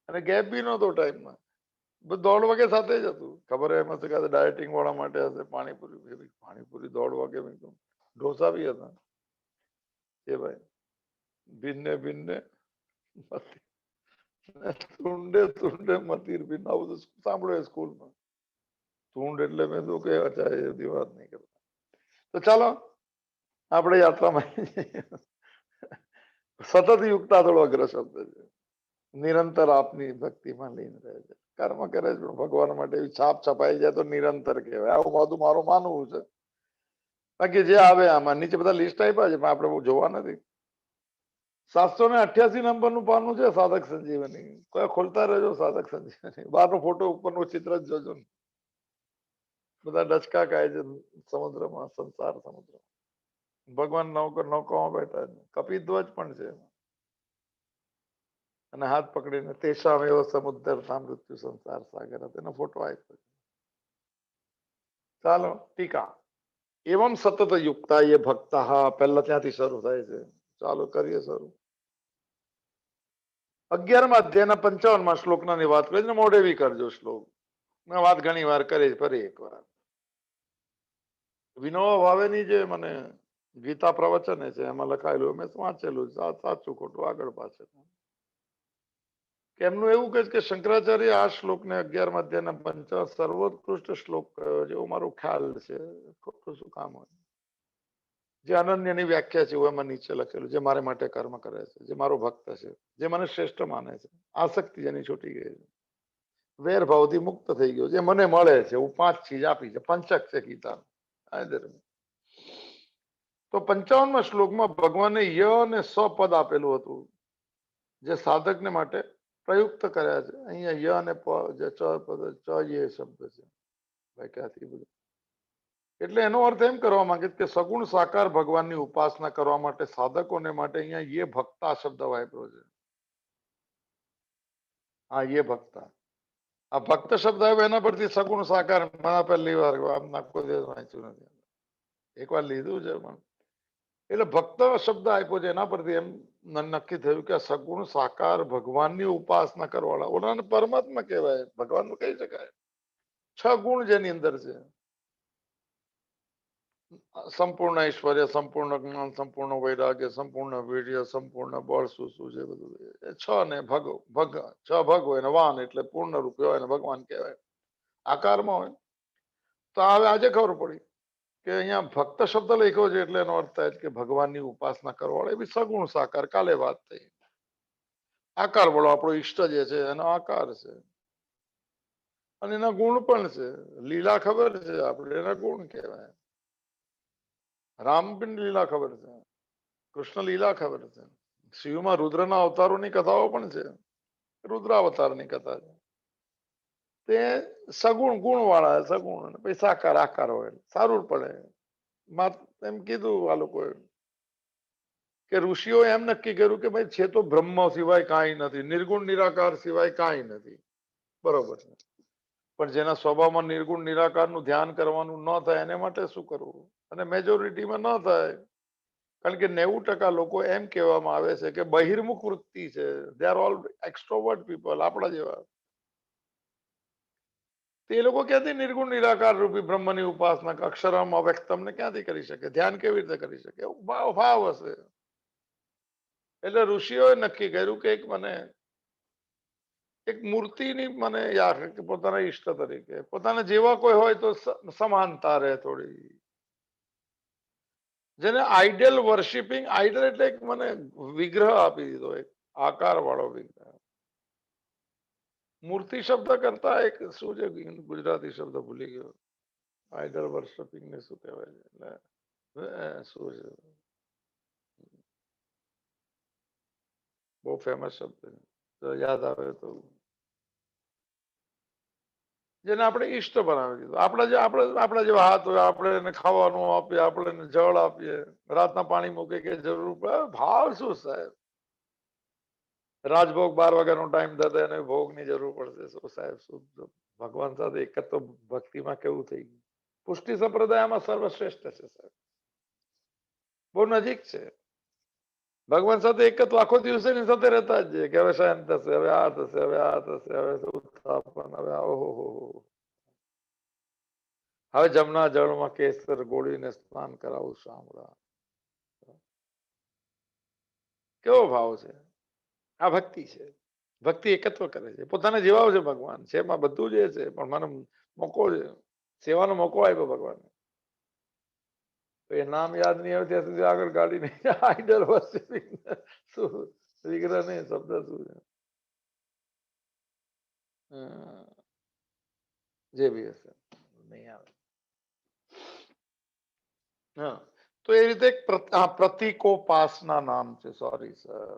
S1: અને ગેપ બી નહોતો ટાઈમમાં. દોઢ વાગે સાથે જ હતું. ખબર એમ હશે કે ડાયટિંગ વાળા માટે હશે પાણીપુરી. પાણીપુરી દોઢ વાગે ઢોસા બી હતા. એ ભાઈ ભિન્ને ભિન્ને તુંડે તુંડે મતીર ભિન્ન. આવું તો સાંભળ્યું સ્કૂલમાં. તુંડ એટલે મેં તો કે અચ્છા એ બધી વાત નહીં કરતા. તો ચાલો આપણે યાત્રામાં સતત યુક્તા થોડો અગ્ર શબ્દ છે. નિરંતર આપની ભક્તિમાં લીન રહે છે. કર્મ કરે છે ભગવાન માટે એવી છાપ છપાઈ જાય તો નિરંતર કહેવાય. આવું બધું મારું માનવું છે. બાકી જે આવે આમાં નીચે બધા લિસ્ટ આપ્યા છે પણ આપણે બહુ જોવા નથી. 788 નંબરનું પાનું છે સાધક સંજીવની. કોઈ ખોલતા રહેજો સાધક સંજીવની. બહારનો ફોટો ઉપરનું ચિત્ર જ જોજો. બધા ડચકા ખાય છે સમુદ્રમાં, સંસાર સમુદ્ર. ભગવાન નૌકામાં બેઠા છે. કપિધ્વજ પણ છે અને હાથ પકડીને તેષામ એવો સમુદ્ર મૃત્યુ સંસાર સાગર એનો ફોટો આપ્યો. ચાલો ટીકા. એવમ સતત યુક્તા એ ભક્તા. પહેલા ત્યાંથી શરૂ થાય છે. ચાલો કરીએ શરૂ. 11મા અધ્યાયના 55મા શ્લોકની વાત કરીને મોઢે બી કરજો શ્લોક. મેં વાત ઘણી વાર કરી ફરી એક વાર. વિનોબા ભાવેની જે મને ગીતા પ્રવચન છે એમાં લખાયેલું મેં વાંચેલું સાચું ખોટું આગળ પાછળ. એમનું એવું કહે છે કે શંકરાચાર્ય આ શ્લોકને 11મા અધ્યાયના 55 સર્વોત્કૃષ્ટ શ્લોક કયો છે એવું મારું ખ્યાલ છે. ખોટું શું કામ હોય. જે અનન્યની વ્યાખ્યા છે એવું એમાં નીચે લખેલું. જે મારે માટે કર્મ કરે છે, જે મારો ભક્ત છે, જે મને શ્રેષ્ઠ માને છે, આસક્તિ જેની છૂટી ગઈ છે, વેર ભાવથી મુક્ત થઈ ગયો, જે મને મળે છે, હું 5 ચીજ આપી છે. પંચક છે ગીતા. તો 55મા શ્લોકમાં ભગવાને ય અને સ પદ આપેલું હતું જે સાધકને માટે પ્રયુક્ત કર્યા છે. અહીંયા ય અને પ જે ચ પદ ચ એ શબ્દ છે ભાઈ ક્યાંથી બધું. એટલે એનો અર્થ એમ કરવા માંગે કે સગુણ સાકાર ભગવાનની ઉપાસના કરવા માટે સાધકોને માટે અહીંયા યે ભક્તા શબ્દ વાપર્યો છે. હા યે ભક્તા. આ ભક્ત શબ્દ આવ્યો એના પરથી સગુણ સાકાર પહેલી વાર આખો દિવસ વાંચ્યું નથી. એકવાર લીધું છે પણ એટલે ભક્ત શબ્દ આપ્યો છે એના પરથી એમ નક્કી થયું કે સગુણ સાકાર ભગવાનની ઉપાસના કરવાવાળા ઓનાને પરમાત્મા કહેવાય. ભગવાન કહી શકાય. 6 ગુણ જેની અંદર છે. સંપૂર્ણ ઐશ્વર્ય, સંપૂર્ણ જ્ઞાન, સંપૂર્ણ વૈરાગ્ય, સંપૂર્ણ વીર્ય, સંપૂર્ણ બળ. શું છે બધું. 6 ને ભગ 6 ભગ હોય ને વાન એટલે પૂર્ણ રૂપે હોય ને ભગવાન કહેવાય. આકારમાં હોય. તો હવે આજે ખબર પડી કે અહીંયા ભક્ત શબ્દ લખ્યો છે એટલે એનો અર્થ થાય કે ભગવાનની ઉપાસના કરવાવાળા એ બી સગુણ સાકાર. કાલે વાત થઈ. આકાર વાળો આપણો ઈષ્ટ જે છે એનો આકાર છે અને એના ગુણ પણ છે. લીલા ખબર છે આપણે એના ગુણ કહેવાય. રામની લીલા ખબર છે, કૃષ્ણ લીલા ખબર છે, શિવમાં રુદ્રના અવતારોની કથાઓ પણ છે, રુદ્રાવતારની કથા છે. તે સગુણ ગુણ વાળા, સગુણ પછી સાકાર આકાર હોય, સારું પડે. એમ કીધું આ લોકોએ કે ઋષિઓ એમ નક્કી કર્યું કે ભાઈ છે તો બ્રહ્મ સિવાય કાંઈ નથી, નિર્ગુણ નિરાકાર સિવાય કાંઈ નથી. બરોબર છે, પણ જેના સ્વભાવમાં નિર્ગુણ નિરાકારનું ધ્યાન કરવાનું ન થાય એને માટે શું કરવું? અને મેજોરિટીમાં ન થાય, કારણ કે 90% લોકો એમ કહેવામાં આવે છે કે બહિર્મુખ વૃત્તિ છે, they are all extrovert people, આપણા જેવા. તે લોકો ક્યાંથી નિર્ગુણ નિરાકાર રૂપી બ્રહ્મની ઉપાસના, અક્ષરમ અવ્યક્તમ ને ક્યાંથી કરી શકે? ધ્યાન કેવી રીતે કરી શકે? ભાવ હશે. એટલે ઋષિઓએ નક્કી કર્યું કે એક મૂર્તિની મને યાદ કે પોતાના ઈષ્ટ તરીકે પોતાના જેવા કોઈ હોય તો સમાનતા રહે થોડી, જેને આઈડલ વર્શિપિંગ, આઈડલ એટલે એક મને વિગ્રહ આપી દીધો, એક આકાર વાળો વિગ્રહ. મૂર્તિ શબ્દ કરતા એક શું છે ગુજરાતી શબ્દ ભૂલી ગયો, આઈડલ વર્શિપિંગ ને શું કહેવાય છે, એટલે શું છે, બહુ ફેમસ શબ્દ છે, યાદ આવે તો. જેને આપણે ઈષ્ટ બનાવી દીધો. આપણા જેવા હાથ હોય, આપણે એને ખાવાનું આપીએ, આપણે એને જળ આપીએ, રાતના પાણી મૂકે કે જરૂર પડે, ભાવ શું સાહેબ? રાજભોગ 12 વાગ્યાનો ટાઈમ થતો એને ભોગની જરૂર પડશે, શું સાહેબ? શું ભગવાન સાથે એક જ તો ભક્તિમાં કેવું થઈ ગયું? પુષ્ટિ સંપ્રદાયમાં સર્વશ્રેષ્ઠ છે સાહેબ, બહુ નજીક છે. ભગવાન સાથે એક જ આખો દિવસ એની સાથે રહેતા જ કે હવે શાંત થશે, હવે આ થશે, હવે આ થશે, હવે ઉત્થાપન, હવે ઓહો, હવે જમના જળમાં કેસર ગોળીને સ્નાન કરાવું શામળા. કેવો ભાવ છે? આ ભક્તિ છે. ભક્તિ એકત્વ કરે છે, પોતાના જેવા છે ભગવાન છે, એમાં બધું જ એ છે, પણ મને મોકો છે, સેવાનો મોકો આપ્યો ભગવાન. એ નામ યાદ નહીં આવે ત્યાં સુધી આગળ ગાડી નહીં. આઈડલ વર્શિપિંગ શું વિગ્રહ નહીં, શબ્દ શું છે, જે બી હશે નહીં આવે. હા, તો એ રીતે પ્રતિકોપાસના નામ છે. સોરી સર,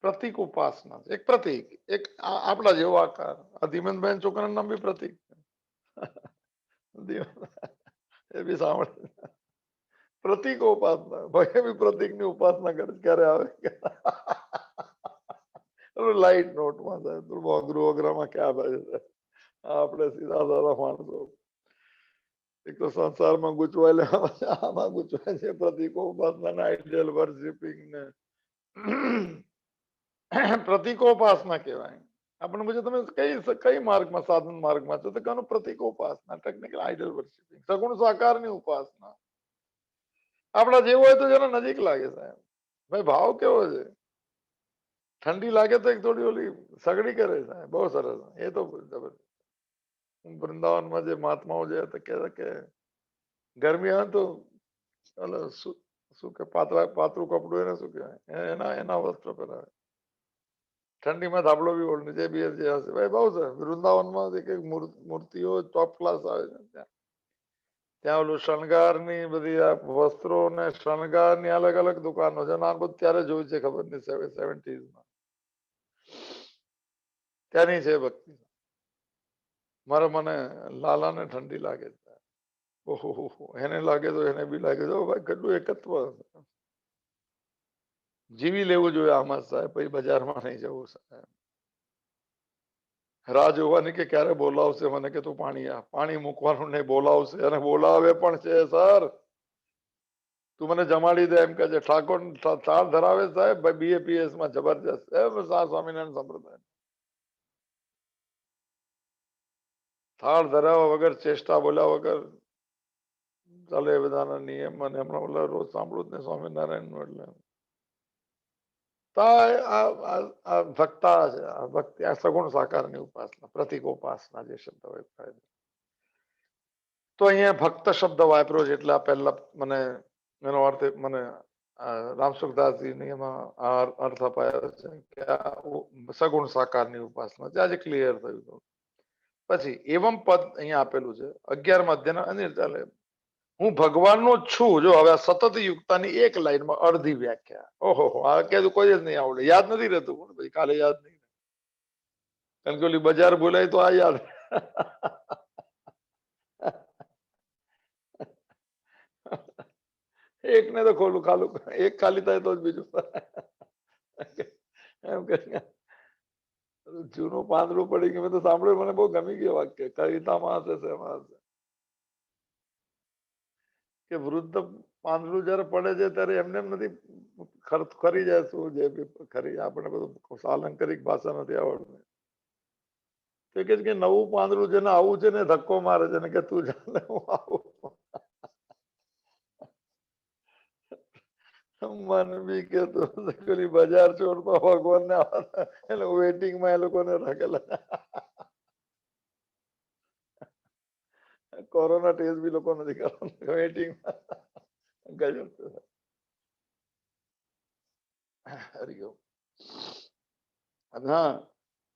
S1: પ્રતિક ઉપાસના, એક પ્રતિક, એક આપણા જેવો આકાર. આ ધીમનબેન છોકરાનું નામ બી પ્રતિક. એ બી સાંભળે. પ્રતિકોપાસના, ભાઈ બી પ્રતિકની ઉપાસના કરે, ક્યારે આવે? લાઈટ નોટમાં થાય, થોડું અઘરું અઘરામાં ક્યાં થાય છે? આપણે સીધા સાધા માણસો એક તો સંસારમાં ગૂંચવાયેલા, આમાં ગૂંચવાય છે પ્રતિકો ઉપાસના, આઈડિયલ વર્શિપિંગ ને પ્રતિકોપાસના કહેવાય. આપણે પૂછે તમે કઈ માર્ગમાં, સાધન માર્ગમાં છો? તો કનું પ્રતિકોપાસના, ટેકનિકલ આઈડલ વર્શિપિંગ, સગુણ સાકારની ઉપાસના. આપણા જેવું હોય તો જેને નજીક લાગે સાહેબ. ભાઈ ભાવ કેવો છે? ઠંડી લાગે તો એક થોડી ઓલી સગડી કરે સાહેબ, બહુ સરસ. એ તો જબરદસ્ત. વૃંદાવનમાં જે મહાત્માઓ જે હતા કે ગરમી આવે તો શું કે પાતળું કપડું એને શું કહેવાય, એના વસ્ત્ર પહેરાવે. ઠંડીમાં ધાબળો બી ઓળને, જે બી જે હશે ભાઈ, બહુ છે. વૃંદાવનમાં મૂર્તિઓ ટોપ ક્લાસ આવે છે. ત્યાં ઓલું શણગારની બધી આ વસ્ત્રો ને શણગારની અલગ અલગ દુકાનો છે. આ બધું ત્યારે જોયું છે, ખબર નહીં 70s. ત્યાંની છે ભક્તિ. મને લાલાને ઠંડી લાગે છે. ઓહો, એને લાગે તો એને બી લાગે તો ભાઈ કેટલું એકત્વ. જીવી લેવું જોઈએ આમાં સાહેબ, પછી બજારમાં નહીં જવું સાહેબ. રાહ જોવાની કે ક્યારે બોલાવશે મને કે તું પાણી મૂકવાનું નહીં, બોલાવશે અને બોલાવે પણ છે સર. તું મને જમાડી દે એમ કે છે. ઠાકોર થાળ ધરાવે સાહેબ, BAPS માં જબરજસ્ત. સ્વામિનારાયણ સંપ્રદાય થાળ ધરાવવા વગર, ચેષ્ટા બોલ્યા વગર ચાલે એ બધાના નિયમ. અને હમણાં ઓલા રોજ સાંભળું જ ને સ્વામિનારાયણ નું, એટલે ભક્તા છે, ભક્તિ, આ સગુણ સાકારની ઉપાસના, પ્રતિકોપાસના જે શબ્દ વાપરાય. તો અહીંયા ભક્ત શબ્દ વાપર્યો છે, એટલે આ પહેલા મને એનો અર્થ મને રામસુખદાસજી એમાં અર્થ અપાયો છે કે આ સગુણ સાકારની ઉપાસના છે. આજે ક્લિયર થયું. પછી એવમ પદ અહીંયા આપેલું છે 11મા અધ્યાયના, અને ચાલે હું ભગવાનનો જ છું. જો હવે આ સતત યુક્તાની એક લાઈનમાં અડધી વ્યાખ્યા. ઓહો, આ કે કોઈ જ નહીં આવડે, યાદ નથી રહેતું ભાઈ, કાલે યાદ નહીં, કારણ કે ઓલી બજાર બોલાય તો આ યાદ. એક ને તો ખોલું ખાલું, એક ખાલી થાય તો જ બીજું એમ કે જૂનું પાંદડું પડી ગયું. મેં તો સાંભળ્યું, મને બહુ ગમી ગયું વાક્ય, કવિતામાં હશે શેમાં હશે, કે વૃદ્ધ પાંદડું જયારે પડે છે ત્યારે એમને એમ નથી ખરી જાય, શું જે ખરી, આપણે બધું અલંકારિક ભાષા નથી આવડતું. તો કે નવું પાંદડું જેને આવું છે ને ધક્કો મારે છે ને કે તું જાણે હું આવું. મન બી કેતું પેલી બજાર છોડતો ભગવાન ને એટલે વેટિંગ માં એ લોકોને રાખેલા. કોરોના ટેસ્ટ બી લોકો નથી કરવાનું વેટિંગ માં. ગજબ. હરિઓમ. હા,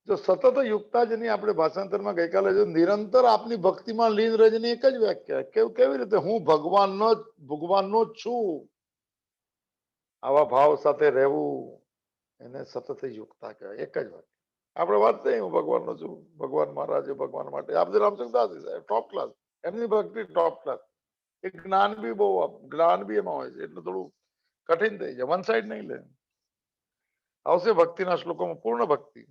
S1: જો સતત યુક્તા જેની આપણે ભાષાંતરમાં ગઈકાલે જો નિરંતર આપની ભક્તિમાં લીન રહીને એક જ વ્યાખ્યા, કેવી રીતે હું ભગવાનનો જ છું, આવા ભાવ સાથે રહેવું એને સતત યુક્તા કહેવાય. એક જ વાત આપણે વાત થઈ, હું ભગવાનનો છું, ભગવાન મહારાજ ભગવાન માટે. આપણે રામચંદ્રદાસ સાહેબ ટોપ ક્લાસ, એમની ભક્તિ ટોપ ક્લાસ. એ જ્ઞાન બી બહુ, જ્ઞાન બી એમાં હોય છે એટલે થોડું કઠિન થઈ જાય, વન સાઈડ નહીં લે. આવશે ભક્તિના શ્લોકોમાં પૂર્ણ ભક્તિ.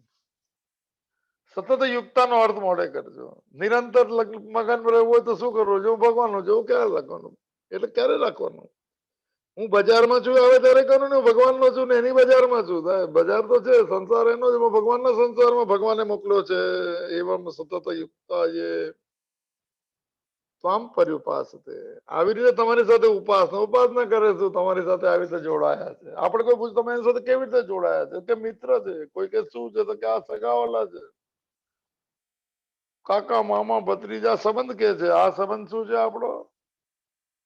S1: સતત યુક્તાનો અર્થ મોડે કરજો. નિરંતર મગન રહેવું હોય તો શું કરવું? જો ભગવાનનો છું, ક્યારે લખવાનું, એટલે ક્યારે રાખવાનું? હું બજારમાં છું આવે ત્યારે કરું ને, ભગવાનનો છું ને એની બજારમાં છું. બજાર તો છે, સંસાર એનો જ, ભગવાનના સંસારમાં ભગવાને મોકલ્યો છે. એવમ સતત યુક્તા એ ત્વામ પર્યુપાસતે. આવી રીતે તમારી સાથે ઉપાસના કરે છે, તમારી સાથે આવી રીતે જોડાયા છે. આપણે કોઈ પૂછ, તમે એની સાથે કેવી રીતે જોડાયા છે? કે મિત્ર છે. કોઈ કે શું છે? તો કે આ સગાવાલા છે, કાકા મામા ભત્રીજા સંબંધ કે છે. આ સંબંધ શું છે આપણો?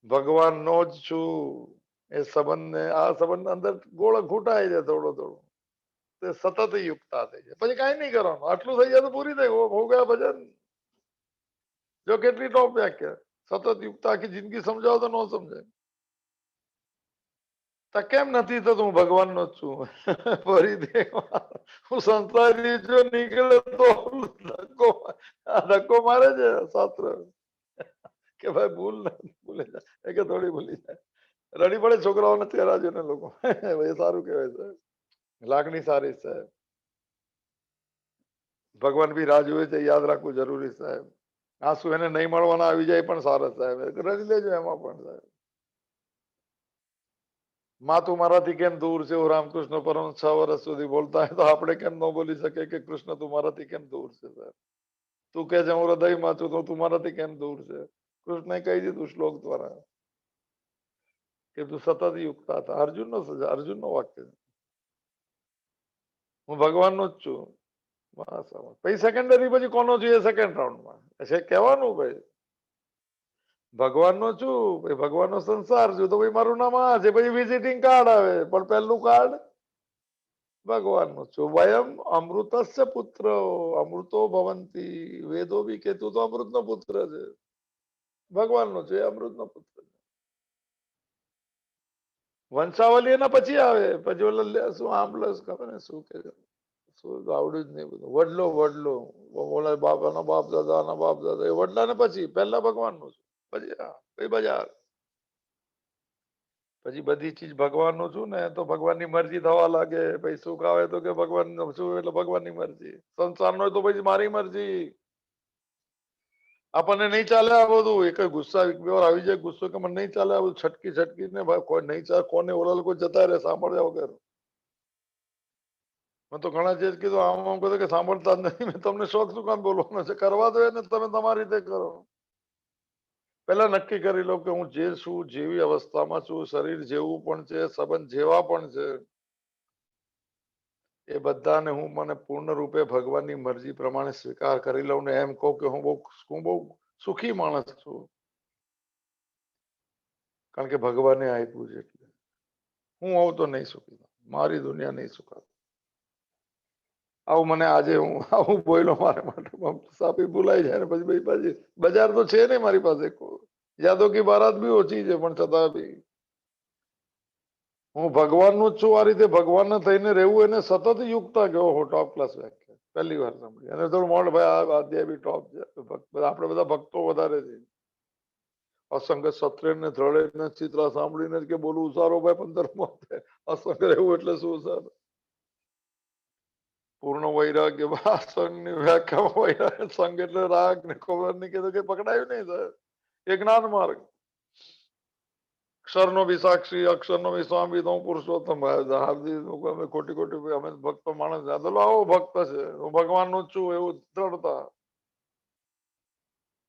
S1: ભગવાનનો જ છું. એ સંબંધ ને આ સંબંધ અંદર ગોળ ઘૂંટાય છે થોડો થોડો, તે સતત યુક્તા થઈ જાય. પછી કઈ નહીં કરવાનું, આટલું થઈ જાય તો પૂરી થઈ, હો ગયા ભજન. જો કેટલી ટોપ વ્યાખ્યા, સતત યુક્તા આખી જિંદગી સમજાવો તો ન સમજાય. તો કેમ નથી થતું? હું ભગવાનનો જ છું. ફરી દે, હું સંસારી જો નીકળે તો ધક્કો મારે છે શાસ્ત્ર કે ભાઈ ભૂલ ભૂલે જાય, કે થોડી ભૂલી જાય. રડી પડે છોકરાઓ નથી હરાજો ને લોકો. એ સારું કહેવાય સાહેબ, લાગણી સારી સાહેબ. ભગવાન બી રાહ જોવે છે, યાદ રાખવું જરૂરી સાહેબ. આંસુ એને નહીં મળવાના આવી જાય પણ સારા સાહેબ, રડી લેજો એમાં પણ સાહેબ. માં તું મારાથી કેમ દૂર છે? રામકૃષ્ણ પરમ 6 વર્ષ સુધી બોલતા હોય તો આપણે કેમ ન બોલી શકે કે કૃષ્ણ તું મારાથી કેમ દૂર છે સાહેબ? તું કે છે હું હૃદયમાં છું, તો તું મારાથી કેમ દૂર છે? કૃષ્ણએ કહી દીધું શ્લોક દ્વારા કે તું સતત યુક્તા હતા. અર્જુનનો વાક્ય છે, હું ભગવાનનો જ છું. પછી સેકન્ડરી પછી કોનો જોઈએ? સેકન્ડ રાઉન્ડમાં છે કહેવાનું ભાઈ ભગવાનનો છું, ભાઈ ભગવાનનો સંસાર છું, તો ભાઈ મારું નામ આ છે. પછી વિઝિટિંગ કાર્ડ આવે, પણ પહેલું કાર્ડ ભગવાનનું છું. વયમ અમૃતસ્ય પુત્ર, અમૃતો ભવંતી. વેદો બી કે તું તો અમૃતનો પુત્ર છે. ભગવાનનો છે, અમૃતનો પુત્ર છે. વંશાવલી એના પછી આવે, પછી ઓલા શું આંબલસ ખબર ને શું કે શું આવડ્યું જ નહીં બધું. વડલો વડલો ઓલા બાપાના બાપ દાદાના બાપ દાદા, એ વડલા ને પછી પહેલા ભગવાનનું છે, પછી બજાર, પછી બધી ચીજ ભગવાનનું છું ને તો ભગવાનની મરજી થવા લાગે. પછી સુખ આવે તો કે ભગવાન શું, એટલે ભગવાનની મરજી. સંસારનો હોય તો પછી મારી મરજી. આપણને નહીં ચાલે આ બધું. એક ગુસ્સા એક બે વાર આવી જાય ગુસ્સો કે મને નહીં ચાલે આ બધું, છટકી છટકી ને ભાઈ કોઈ નહીં ચાલે, કોને ઓલા લોકો જતા રહે સાંભળ્યા વગર. મેં તો ઘણા જે કીધું આમ કહ્યું કે સાંભળતા જ નહીં. મેં તમને શોખ શું કામ બોલવાનો છે? કરવા દો એને, તમે તમારી રીતે કરો. પહેલા નક્કી કરી લો કે હું જે છું, જેવી અવસ્થામાં છું, શરીર જેવું પણ છે, સંબંધ જેવા પણ છે, એ બધાને હું મને પૂર્ણ રૂપે ભગવાનની મરજી પ્રમાણે સ્વીકાર કરી લઉં ને એમ કહું કે હું બહુ સુખી માણસ છું, કારણ કે ભગવાને આપ્યું છે. એટલે હું આવું તો નહીં સુખી, મારી દુનિયા નહીં સુખાતી. આવું મને આજે હું આવું બોલ્યો મારા માટે સાપી ભૂલાઈ જાય ને પછી બજાર તો છે ને મારી પાસે. યાદો કી બારાત બી ઓછી છે, પણ છતાં બી હું ભગવાનનું જ છું આ રીતે ભગવાનને થઈને રહેવું એને સતત યુક્તા કેવો હો ટોપ ક્લાસ વ્યાખ્યા પહેલી વાર સાંભળી. અને થોડું મોડ ભાઈ આ અધ્યાય બી ટોપ છે. આપણે બધા ભક્તો વધારે છે. અસંગ સત્રે ને ધ્રળે ને ચિત્રા સાંભળીને જ કે બોલું સારો ભાઈ 15 અસંગ રહેવું એટલે શું સર? પૂર્ણ વૈરાગ્ય સંઘની વ્યાખ્યા વૈરાગ્ય સંઘ એટલે રાગ ને ખબર નહીં કીધું કે પકડાયું નહીં સર. એ જ્ઞાન માર્ગ. અક્ષરનો બી સાક્ષી, અક્ષરનો બી સ્વામી તો હું પુરુષોત્તમ અમે ખોટી ખોટી અમે ભક્તો માણસ આવો ભક્ત છે, હું ભગવાનનું જ છું એવું દ્રઢતા.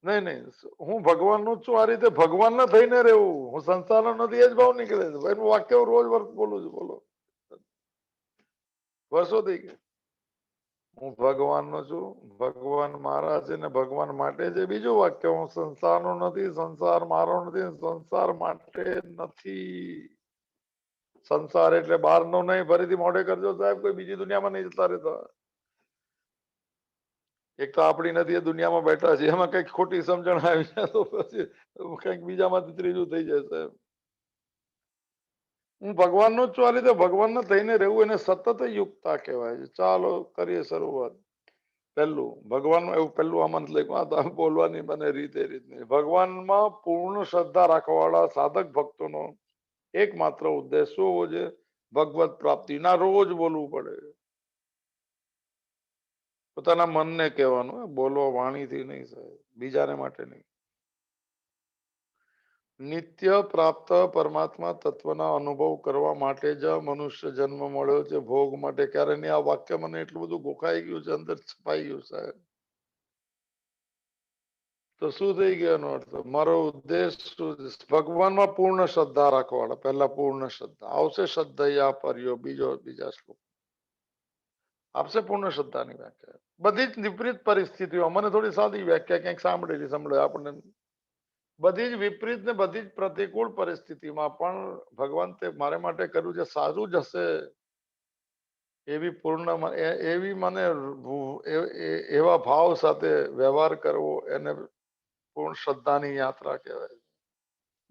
S1: નહીં નહીં, હું ભગવાનનું જ છું આ રીતે ભગવાનને થઈને રહેવું, હું સંસારનો નથી, એ જ ભાવ નીકળે છે. એનું વાક્ય હું રોજ બોલું છું. બોલો વર્ષો થઈ ગયા. હું ભગવાનનો છું, ભગવાન મારા છે ને ભગવાન માટે છે. બીજું વાક્ય, હું સંસારનો નથી, સંસાર મારો નથી, સંસાર માટે નથી. સંસાર એટલે બહારનો નહીં, ફરીથી મોઢે કરજો સાહેબ, કોઈ બીજી દુનિયામાં નહીં જતા રહેતા. એક તો આપણી નથી એ દુનિયામાં બેઠા છે, એમાં કઈક ખોટી સમજણ આવી જાય તો પછી કઈક બીજામાંથી ત્રીજું થઈ જાય સાહેબ. હું ભગવાનનો જ છું આ રીતે ભગવાનને થઈને રહેવું એને સતત યુક્તા કહેવાય છે. ચાલો કરીએ શરૂઆત. પહેલું ભગવાન એવું પહેલું આમંત લખ્યું બોલવાની મને રીતે રીતની. ભગવાનમાં પૂર્ણ શ્રદ્ધા રાખવાવાળા સાધક ભક્તોનો એકમાત્ર ઉદ્દેશ શું હોવો છે? ભગવત પ્રાપ્તિ. ના રોજ બોલવું પડે, પોતાના મનને કહેવાનું, બોલવા વાણીથી નહીં સાહેબ, બીજાને માટે નહીં. નિત્ય પ્રાપ્ત પરમાત્મા તત્વના અનુભવ કરવા માટે જ મનુષ્ય જન્મ મળ્યો છે, ભોગ માટે ક્યારે નહીં. આ વાક્ય મને એટલું બધું ગોખાઈ ગયું છે, અંદર છપાઈ ગયું સાહેબ. તો શું થઈ ગયો એનો અર્થ? મારો ઉદ્દેશ ભગવાનમાં પૂર્ણ શ્રદ્ધા રાખવાવાળા. પહેલા પૂર્ણ શ્રદ્ધા આવશે. શ્રદ્ધયા પર્યો બીજા શ્લોક આપશે પૂર્ણ શ્રદ્ધાની વ્યાખ્યા. બધી જ વિપરીત પરિસ્થિતિઓ, મને થોડી સાદી વ્યાખ્યા ક્યાંક સાંભળેલી સંભળાય આપણને. બધી જ વિપરીત ને બધી જ પ્રતિકૂળ પરિસ્થિતિમાં પણ ભગવાન તે મારે માટે કર્યું છે, સારું જ હશે એવી પૂર્ણ એવી મને એવા ભાવ સાથે વ્યવહાર કરવો એને પૂર્ણ શ્રદ્ધાની યાત્રા કહેવાય.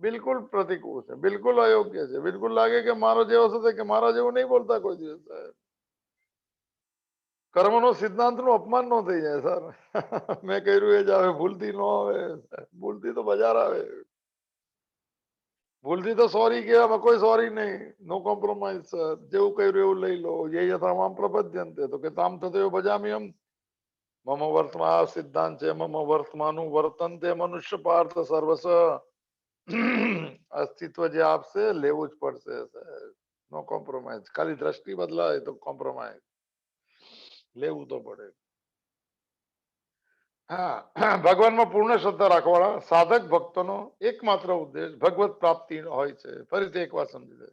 S1: બિલકુલ પ્રતિકૂળ છે, બિલકુલ અયોગ્ય છે. બિલકુલ લાગે કે મારો જેવો થશે કે મારા જેવું નહીં બોલતા કોઈ દિવસ. કર્મનો સિદ્ધાંતનું અપમાન ન થઈ જાય સર. મેં કર્યું એ જ આવે, ભૂલથી ન આવે. ભૂલથી તો બજાર આવે, ભૂલથી તો સોરી કહેવામાં કોઈ સોરી નહીં. No compromise sir. જેવું કર્યું એવું લઈ લો. એ યથામામ પ્રપદ્યંતે તો કે તામ થતો બજામી એમ. મમ વર્તમાન આ સિદ્ધાંત છે. મમ વર્તમાનું વર્તન તે મનુષ્ય પાર્થ સર્વસ. અસ્તિત્વ જે આપશે લેવું જ પડશે. No compromise. ખાલી દ્રષ્ટિ બદલાય તો કોમ્પ્રોમાઇઝ લેવું તો પડે. હા, ભગવાનમાં પૂર્ણ શ્રદ્ધા રાખવાળા સાધક ભક્તોનો એકમાત્ર ઉદ્દેશ ભગવત પ્રાપ્તિ હોય છે. ફરીથી એક વાત સમજી લે.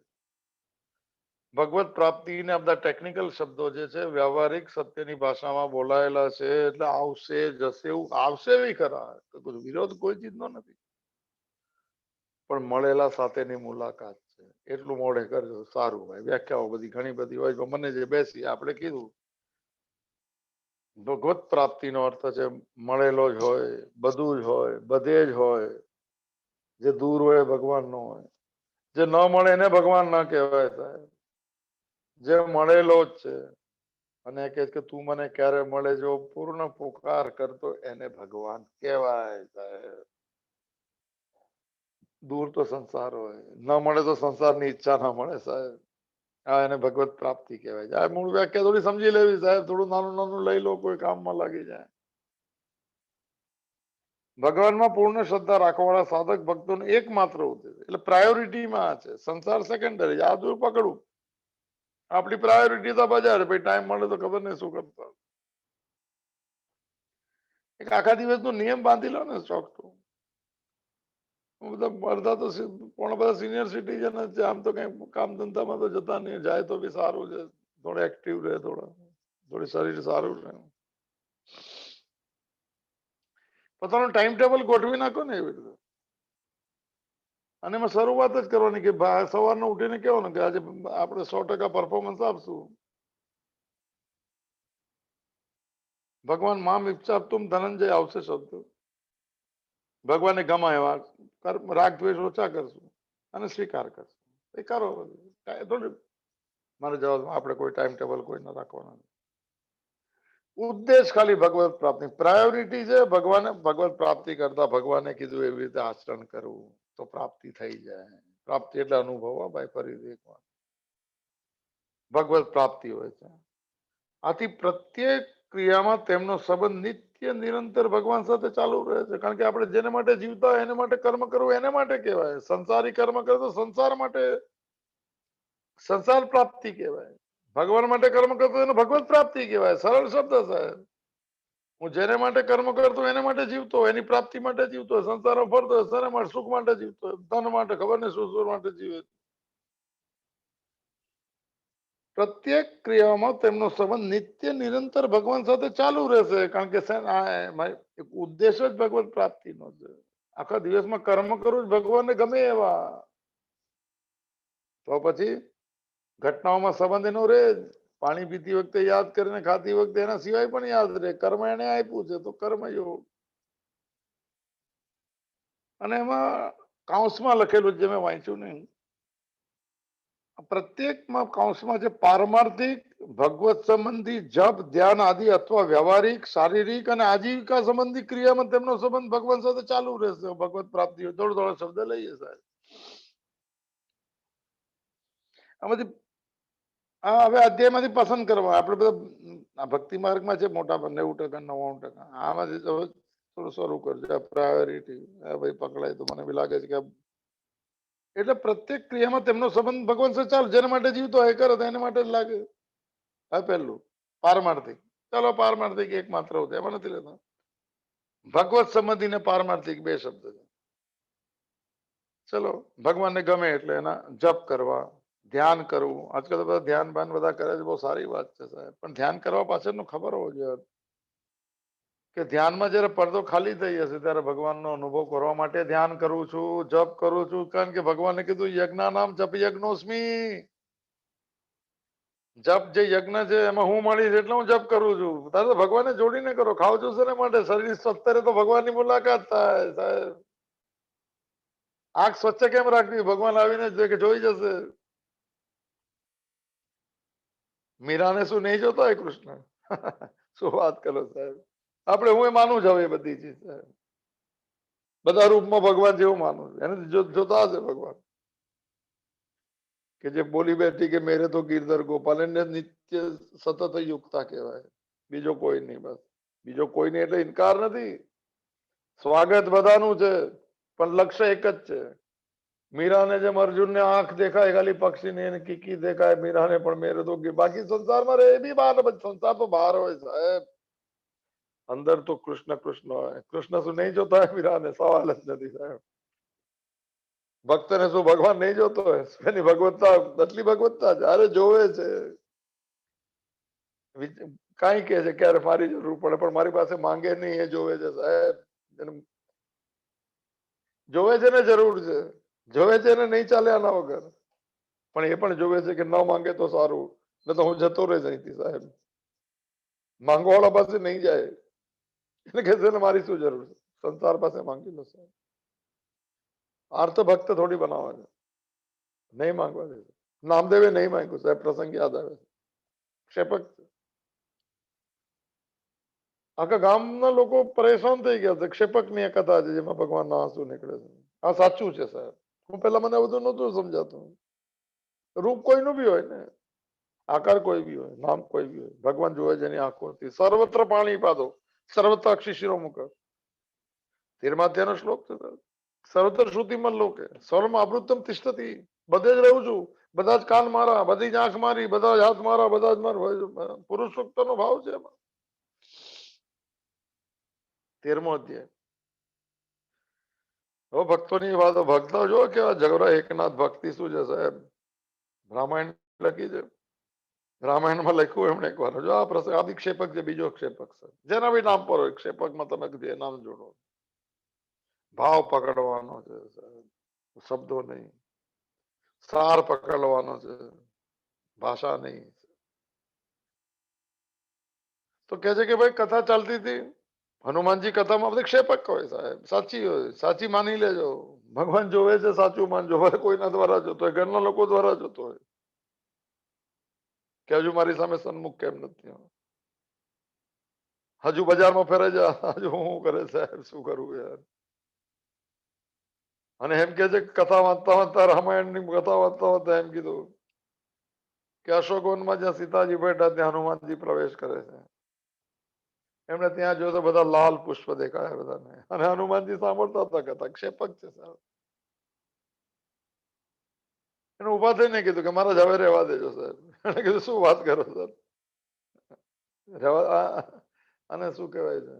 S1: ભગવત પ્રાપ્તિને આ બધા ટેકનિકલ શબ્દો જે છે વ્યવહારિક સત્યની ભાષામાં બોલાયેલા છે. એટલે આવશે જશે એવું આવશે એવી ખરા, વિરોધ કોઈ ચીજનો નથી, પણ મળેલા સાથેની મુલાકાત છે. એટલું મોડે કરજો સારું ભાઈ. વ્યાખ્યાઓ બધી ઘણી બધી હોય, મને જે બેસી આપણે કીધું. ભગવત પ્રાપ્તિનો અર્થ છે મળેલો જ હોય, બધું જ હોય, બધે જ હોય. જે દૂર હોય ભગવાન નો હોય, જે ન મળે એને ભગવાન ના કહેવાય સાહેબ. જે મળેલો જ છે અને કહે કે તું મને ક્યારે મળે, જો પૂર્ણ પુકાર કરતો એને ભગવાન કહેવાય સાહેબ. દૂર તો સંસાર હોય, ન મળે તો સંસારની ઈચ્છા ના મળે સાહેબ. હા, એને ભગવત પ્રાપ્તિ કહેવાય. આ મૂળ વ્યાખ્યા થોડી સમજી લેવી સાહેબ. થોડું નાનું નાનું લઈ લો, કોઈ કામમાં લાગી જાય. ભગવાનમાં પૂર્ણ શ્રદ્ધા રાખવાવાળા સાધક ભક્તોનો એકમાત્ર ઉદ્દેશ, એટલે પ્રાયોરિટીમાં છે. સંસાર સેકન્ડરી, આ દૂર પકડવું. આપણી પ્રાયોરિટી તો બજાર. ભાઈ ટાઈમ મળે તો ખબર નહીં શું કરતા. એક આખા દિવસનો નિયમ બાંધી લો ને સ્ટોક તો. બધા અડધા તો પણ બધા સિનિયર સિટીઝન જ છે. આમ તો કઈ કામ ધંધામાં તો જતા નહીં. જાય તો બી સારું છે, થોડે એક્ટિવ રહે, થોડી શરીર સારું રહે. પોતાનું ટાઈમ ટેબલ ગોઠવી નાખો ને એવી રીતે. અને એમાં શરૂઆત જ કરવાની કે સવારનો ઉઠીને કહેવાનું કે આજે આપણે 100% પરફોર્મન્સ આપશું. ભગવાન મામ ઈચ્છા તુમ ધનંજય આવશે શબ્દ. ભગવાનને ગમાય કર્મ રાગ દ્વેષ ઓછા કરશું અને સ્વીકાર કરશું. એ કરો થોડી મારા જવાબમાં આપણે કોઈ ટાઈમ ટેબલ કોઈ ન રાખવાના. ઉદ્દેશ ખાલી ભગવત પ્રાપ્તિ, પ્રાયોરિટી છે ભગવાને ભગવત પ્રાપ્તિ કરતા ભગવાને કીધું એવી રીતે આચરણ કરવું તો પ્રાપ્તિ થઈ જાય. પ્રાપ્તિ એટલે અનુભવ ભાઈ, ફરીથી એકવાર ભગવત પ્રાપ્તિ હોય છે. આથી પ્રત્યેક ક્રિયામાં તેમનો સંબંધ નિત્ય નિરંતર ભગવાન સાથે ચાલુ રહે છે. કારણ કે આપણે જેને માટે જીવતા હોય એને માટે કર્મ કરવું એને માટે કહેવાય. સંસારી કર્મ કરે તો સંસાર માટે, સંસાર પ્રાપ્તિ કહેવાય. ભગવાન માટે કર્મ કરતો એને ભગવત પ્રાપ્તિ કહેવાય. સરળ શબ્દ સાહેબ. હું જેને માટે કર્મ કરતો એને માટે જીવતો, એની પ્રાપ્તિ માટે જીવતો, સંસારમાં ફરતો શેના માટે? સુખ માટે જીવતો, ધન માટે, ખબર નહીં શું શું માટે જીવે. પ્રત્યેક ક્રિયામાં તેમનો સંબંધ નિત્ય નિરંતર ભગવાન સાથે ચાલુ રહેશે. કારણ કે ઉદ્દેશ જ ભગવત પ્રાપ્તિનો છે. આખા દિવસમાં કર્મ કરવું જ ભગવાનને ગમે એવા, તો પછી ઘટનાઓમાં સંબંધ એનો રહે. પાણી પીતી વખતે યાદ કરીને ખાતી વખતે એના સિવાય પણ યાદ રહે. કર્મ એને આપ્યું છે તો કર્મયોગ. અને એમાં કાઉન્સમાં લખેલું જે મેં વાંચ્યું નહીં, પ્રત્યેકમાં કૌંસમાં છે પારમાર્થિક, ભગવત સંબંધી, જપ, ધ્યાન આદિ અથવા વ્યવહારિક, શારીરિક અને આજીવિકા સંબંધી ક્રિયામાં તેમનો સંબંધ ભગવાન સાથે ચાલુ રહેશે. ભગવત પ્રાપ્તિ થોડો થોડો શબ્દ લઈએ સાહેબ. આમાંથી હવે અધ્યાયમાંથી પસંદ કરવા. આપણે બધા ભક્તિ માર્ગમાં છે મોટા 90%, 99%. આમાંથી તો થોડું શરૂ કરજો. પ્રાયોરિટી ભાઈ પકડાય તો મને બી લાગે છે કે એટલે પ્રત્યેક ક્રિયામાં તેમનો સંબંધ ભગવાન સાથે ચાલુ. જેના માટે જીવતો હોય કરે તો એને માટે જ લાગે. હા, પહેલું પારમાર્થિક. ચાલો પારમાર્થિક એક માત્ર હોતું એમાં નથી લેતા. ભગવત સંબંધી ને પારમાર્થિક બે શબ્દ છે. ચલો ભગવાનને ગમે એટલે એના જપ કરવા, ધ્યાન કરવું. આજકાલ તો બધા ધ્યાન બાન બધા કરે છે, બહુ સારી વાત છે સાહેબ. પણ ધ્યાન કરવા પાછળનું ખબર હોવું જોઈએ કે ધ્યાનમાં જયારે પડદો ખાલી થઈ જશે ત્યારે ભગવાનનો અનુભવ કરવા માટે ધ્યાન કરું છું, જપ કરું છું. કારણ કે ભગવાને કીધું યજ્ઞ નામ જપ યજ્ઞોસ્મી. જપ જે યજ્ઞ છે એમાં હું મળીશ એટલે હું જપ કરું છું. તારે તો ભગવાનને જોડીને કરો. ખાવ છું શેના માટે? શરીર સ્વસ્થ રહે તો ભગવાનની મુલાકાત થાય સાહેબ. આંખ સ્વચ્છ કેમ રાખવી? ભગવાન આવીને જોઈ જશે. મીરાને શું નહીં જોતા હોય કૃષ્ણ? શું વાત કરો સાહેબ. આપણે હું માનું જ હવે બધી ચીજ સાહેબ. બધા રૂપમાં ભગવાન જેવું માનું એને જોતા હશે ભગવાન. કે જે બોલી બેઠી કે મેરે તો ગિરધર ગોપાલ, એને નિત્ય સતત યુક્તા કહેવાય. બીજો કોઈ નહીં. બસ બીજો કોઈ નહીં એટલે ઇનકાર નથી. સ્વાગત બધાનું છે પણ લક્ષ્ય એક જ છે. મીરાને જેમ અર્જુનને આંખ દેખાય ખાલી પક્ષીને, એને કીકી દેખાય મીરાને પણ મેરે તો બાકી સંસારમાં રહે એ બી બહાર. સંસાર તો બહાર હોય સાહેબ. અંદર તો કૃષ્ણ કૃષ્ણ હોય. કૃષ્ણ શું નહીં જોતા હોય મીરાને? સવાલ જ નથી સાહેબ. ભક્તને શું ભગવાન નહીં જોતો હોય? એની ભગવત્તા એટલી ભગવત્તા છે. અરે જોવે છે. કઈ કે છે ક્યારે મારી જરૂર પડે પણ મારી પાસે માંગે નહીં. એ જોવે છે સાહેબ. જોવે છે ને જરૂર છે. જોવે છે ને નહીં ચાલે આના વગર. પણ એ પણ જોવે છે કે ન માંગે તો સારું, ન તો હું જતો રહે અહીંથી સાહેબ. માંગવાવાળા પાસે નહીં જાય એટલે કે છે ને મારી શું જરૂર છે? સંસાર પાસે માંગી લો સાહેબ. આર્થ ભક્ત થોડી બનાવવા છે. નહીં માંગવા દે. નામદેવે નહીં માંગ્યું સાહેબ. પ્રસંગ યાદ આવે. ક્ષેપક આખા ગામના લોકો પરેશાન થઈ ગયા છે. ક્ષેપકની એક કથા છે જેમાં ભગવાનના આંસુ નીકળે છે. આ સાચું છે સાહેબ. હું પેલા મને બધું નહોતું સમજાતું. રૂપ કોઈનું બી હોય ને, આકાર કોઈ બી હોય, નામ કોઈ બી હોય, ભગવાન જોવે છે એની આંખોથી. સર્વત્ર પાણી પાદો સર્વત્ર અક્ષિશિરો મુખ. 13મા અધ્યાયનો શ્લોક છે. સર્વત્ર શ્રુતિમાં લોકે સર્વમાં અમૃતમ તિષ્ઠતિ. બધે જ રહું છું. બધા જ કાન મારા, બધી જ આંખ મારી, બધા જ હાથ મારા, બધા જ મારા. પુરુષોત્તમનો ભાવ છે એમાં. 13મો અધ્યાય. હવે ભક્તોની વાતો. ભક્તો જો કેવા ઝઘડા. એકનાથ ભક્તિ શું છે સાહેબ? રામાયણ લખી છે. રામાયણમાં લખ્યું એમણે એક વાર. જો આ પ્રસંગ આદિ ક્ષેપક છે. બીજો ક્ષેપક છે. જેના બી નામ પર હોય ક્ષેપકમાં તમે જે નામ જોડો. ભાવ પકડવાનો છે સાહેબ, શબ્દો નહીં. સાર પકડવાનો છે, ભાષા નહીં. તો કે છે કે ભાઈ કથા ચાલતી હતી હનુમાનજી કથામાં બધી ક્ષેપક હોય સાહેબ, સાચી હોય, સાચી માની લેજો. ભગવાન જોવે છે, સાચું માનજો. હવે કોઈના દ્વારા જોતો હોય, ઘરના લોકો દ્વારા જોતો હોય કે હજુ મારી સામે સન્મુખ કેમ નથી, હજુ બજારમાં ફરે છે, હજુ શું કરે સાહેબ, શું કરવું યાર. અને એમ કે છે કથા વાંચતા વાંચતા, રામાયણની કથા વાંચતા વાંચતા એમ કીધું કે અશોકવનમાં જ્યાં સીતાજી બેઠા ત્યાં હનુમાનજી પ્રવેશ કરે છે. એમને ત્યાં જોયો તો બધા લાલ પુષ્પ દેખાયા બધાને, અને હનુમાનજી સાંભળતા હતા કથા. ક્ષેપક છે સાહેબ. એને ઉભા થઈને કીધું કે મારા હવે રહેવા દેજો સાહેબ. એને કીધું શું વાત કરો સર, રહેવા. અને શું કહેવાય છે,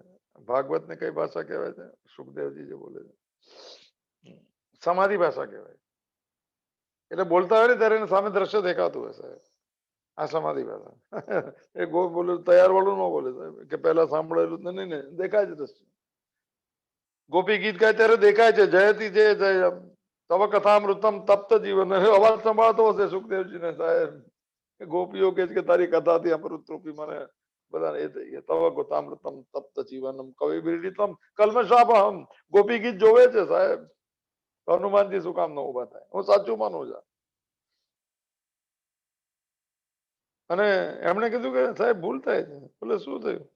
S1: ભાગવત ને કઈ ભાષા કહેવાય છે, સુખદેવજી જે બોલે છે સમાધિ ભાષા કહેવાય. એટલે બોલતા હોય ને ત્યારે એની સામે દ્રશ્ય દેખાતું હોય સાહેબ. આ સમાધિ ભાષા. એ ગો બોલે તૈયાર વાળું ન બોલે સાહેબ, કે પહેલા સાંભળેલું નહીં ને, દેખાય છે દ્રશ્ય. ગોપી ગીત ગાય ત્યારે દેખાય છે, જયતી જય જય તવ કથામૃતમ તપ્ત જીવન. અવાજ સંભાળતો હશે સુખદેવજી ને સાહેબ, ગોપીઓ કે છે કે તારી કથાથી અમૃત રૂપી મને બધા એ થઈ ગયા. તવ કથામૃતમ તપ્ત જીવનમ કવિ વિરડિતમ કલ્મષાપહમ. ગોપી ગીત જોવે છે સાહેબ, હનુમાનજી શું કામ ન ઉભા થાય? હું સાચું માનું છું. અને એમણે કીધું કે સાહેબ ભૂલ થાય છે. બોલે શું થયું?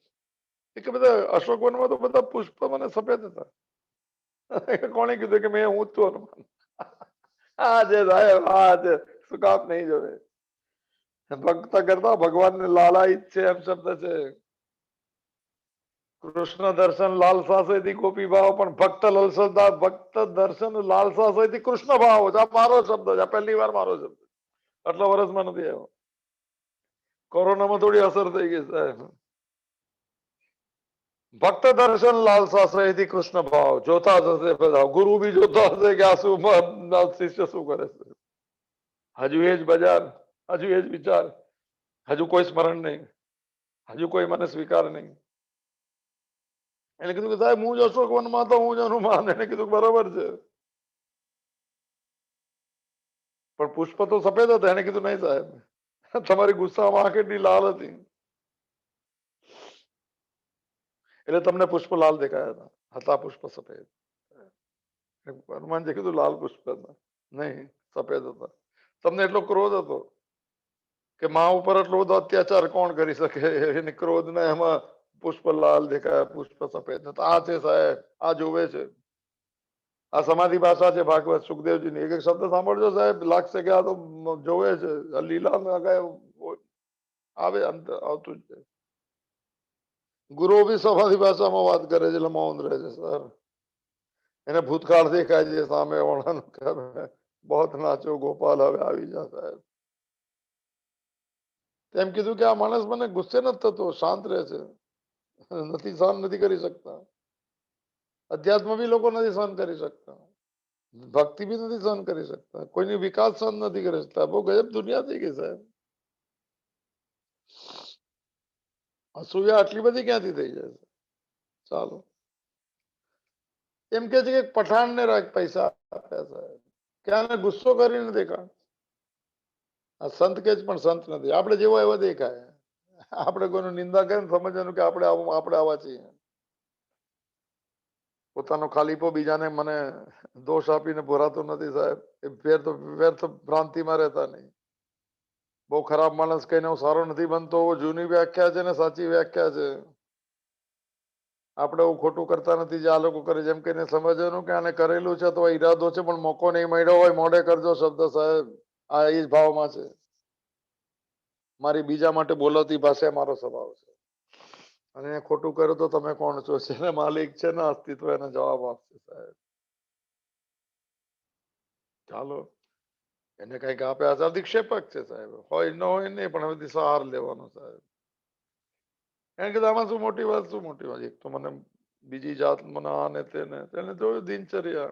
S1: કે બધા અશોકવનમાં તો બધા પુષ્પ મને સફેદ હતા. કોણે કીધું કે મેં હું જ છું હનુમાન? હા છે સાહેબ, હા છે. શું કામ નહીં જોવે? ભક્ત કરતા ભગવાનને લાલાયિત છે એમ શબ્દ છે. કૃષ્ણ દર્શન લાલસા સહિત ગોપી ભાવ, પણ ભક્ત લલસતા ભક્ત દર્શન લાલસા સહિત કૃષ્ણ ભાવ. આ મારો શબ્દ છે, આ પહેલી વાર મારો શબ્દ. આટલા વર્ષમાં નથી આવ્યો. કોરોનામાં થોડી અસર થઈ ગઈ સાહેબ. ભક્ત દર્શન લાલસા સહિત કૃષ્ણ ભાવ, જોતા હશે બધા ગુરુ બી જોતા હશે કે આ શું શિષ્ય શું કરે છે. હજુ એ જ બજાર, હજુ એ જ વિચાર, હજુ કોઈ સ્મરણ નહીં, હજુ કોઈ મને સ્વીકાર નહીં. એને કીધું કે સાહેબ હું જ અશોકવનમાં તો હું જ હનુમાન. એને કીધું બરોબર છે, પણ પુષ્પ તો સફેદ હતા. એને કીધું નહીં સાહેબ, તમારી ગુસ્સામાં આંખ એટલી લાલ હતી એટલે તમને પુષ્પ લાલ દેખાયા હતા પુષ્પ સફેદ. હનુમાનજી કીધું લાલ પુષ્પ હતા નહીં, સફેદ હતા. તમને એટલો ક્રોધ હતો કે મા ઉપર એટલો બધો અત્યાચાર કોણ કરી શકે? એને ક્રોધ ને એમાં પુષ્પ લાલ દેખાયા, પુષ્પ સફેદ. આ છે સાહેબ, આ જોવે છે. આ સમાધિ ભાષા છે ભાગવત સુખદેવજી ની. એક એક શબ્દ સાંભળજો સાહેબ, લાગશે કે આ તો જોવે છે. લીલા આવે અંત આવતું જ છે. ગુરુ બી સમાધિ ભાષામાં વાત કરે છે એટલે મૌન રહે છે સર. એને ભૂતકાળ દેખાય છે સામે વાળાનું. બહુ નાચો ગોપાલ, હવે આવી જા સાહેબ. એમ કીધું કે આ માણસ મને ગુસ્સે નથી થતો, શાંત રહે છે, નથી સહન નથી કરી શકતા. અધ્યાત્મ બી લોકો નથી સહન કરી શકતા, ભક્તિ બી નથી સહન કરી શકતા, કોઈની વિકાસ સહન નથી કરી શકતા. બહુ ગજબ દુનિયા થઈ ગઈ સાહેબ. અસૂયા આટલી બધી ક્યાંથી થઈ જાય છે? ચાલો એમ કે છે કે પઠાણને પૈસા આપ્યા સાહેબ, ક્યાં ગુસ્સો કરીને દેખાડ. આ સંત કે પણ સંત નથી, આપણે જેવો એવો દેખાય. આપણે કોઈનું નિંદા કરીને સમજવાનું કે આપણે આવા છીએ. પોતાનો ખાલીપો બીજાને મને દોષ આપીને ભરાતો નથી સાહેબ. એ વ્યર્થ ભ્રાંતિમાં રહેતા નહીં. બહુ ખરાબ માણસ કહીને હું સારો નથી બનતો, જૂની વ્યાખ્યા છે ને સાચી વ્યાખ્યા છે. આપણે એવું ખોટું કરતા નથી જે આ લોકો કરે, જેમ કહીને સમજવાનું કે આને કરેલું છે તો ઈરાદો છે, પણ મોકો નહીં મળ્યો હોય મોઢે કરજો શબ્દ સાહેબ. આ એ જ ભાવમાં છે. મારી બીજા માટે બોલાવતી ભાષા મારો સ્વભાવ છે. અને ખોટું કર્યું તો તમે કોણ છો? છે માલિક છે ને અસ્તિત્વ, એને જવાબ આપશે સાહેબ. ચાલો એને કઈક આપે. આઝાદી ક્ષેપક છે સાહેબ, હોય ન હોય નહીં, પણ હવે સહાર લેવાનો સાહેબ. એને કીધું આમાં શું મોટી વાત, શું મોટી વાત? એક તો મને બીજી જાત મને આને તેને જોયું દિનચર્યા,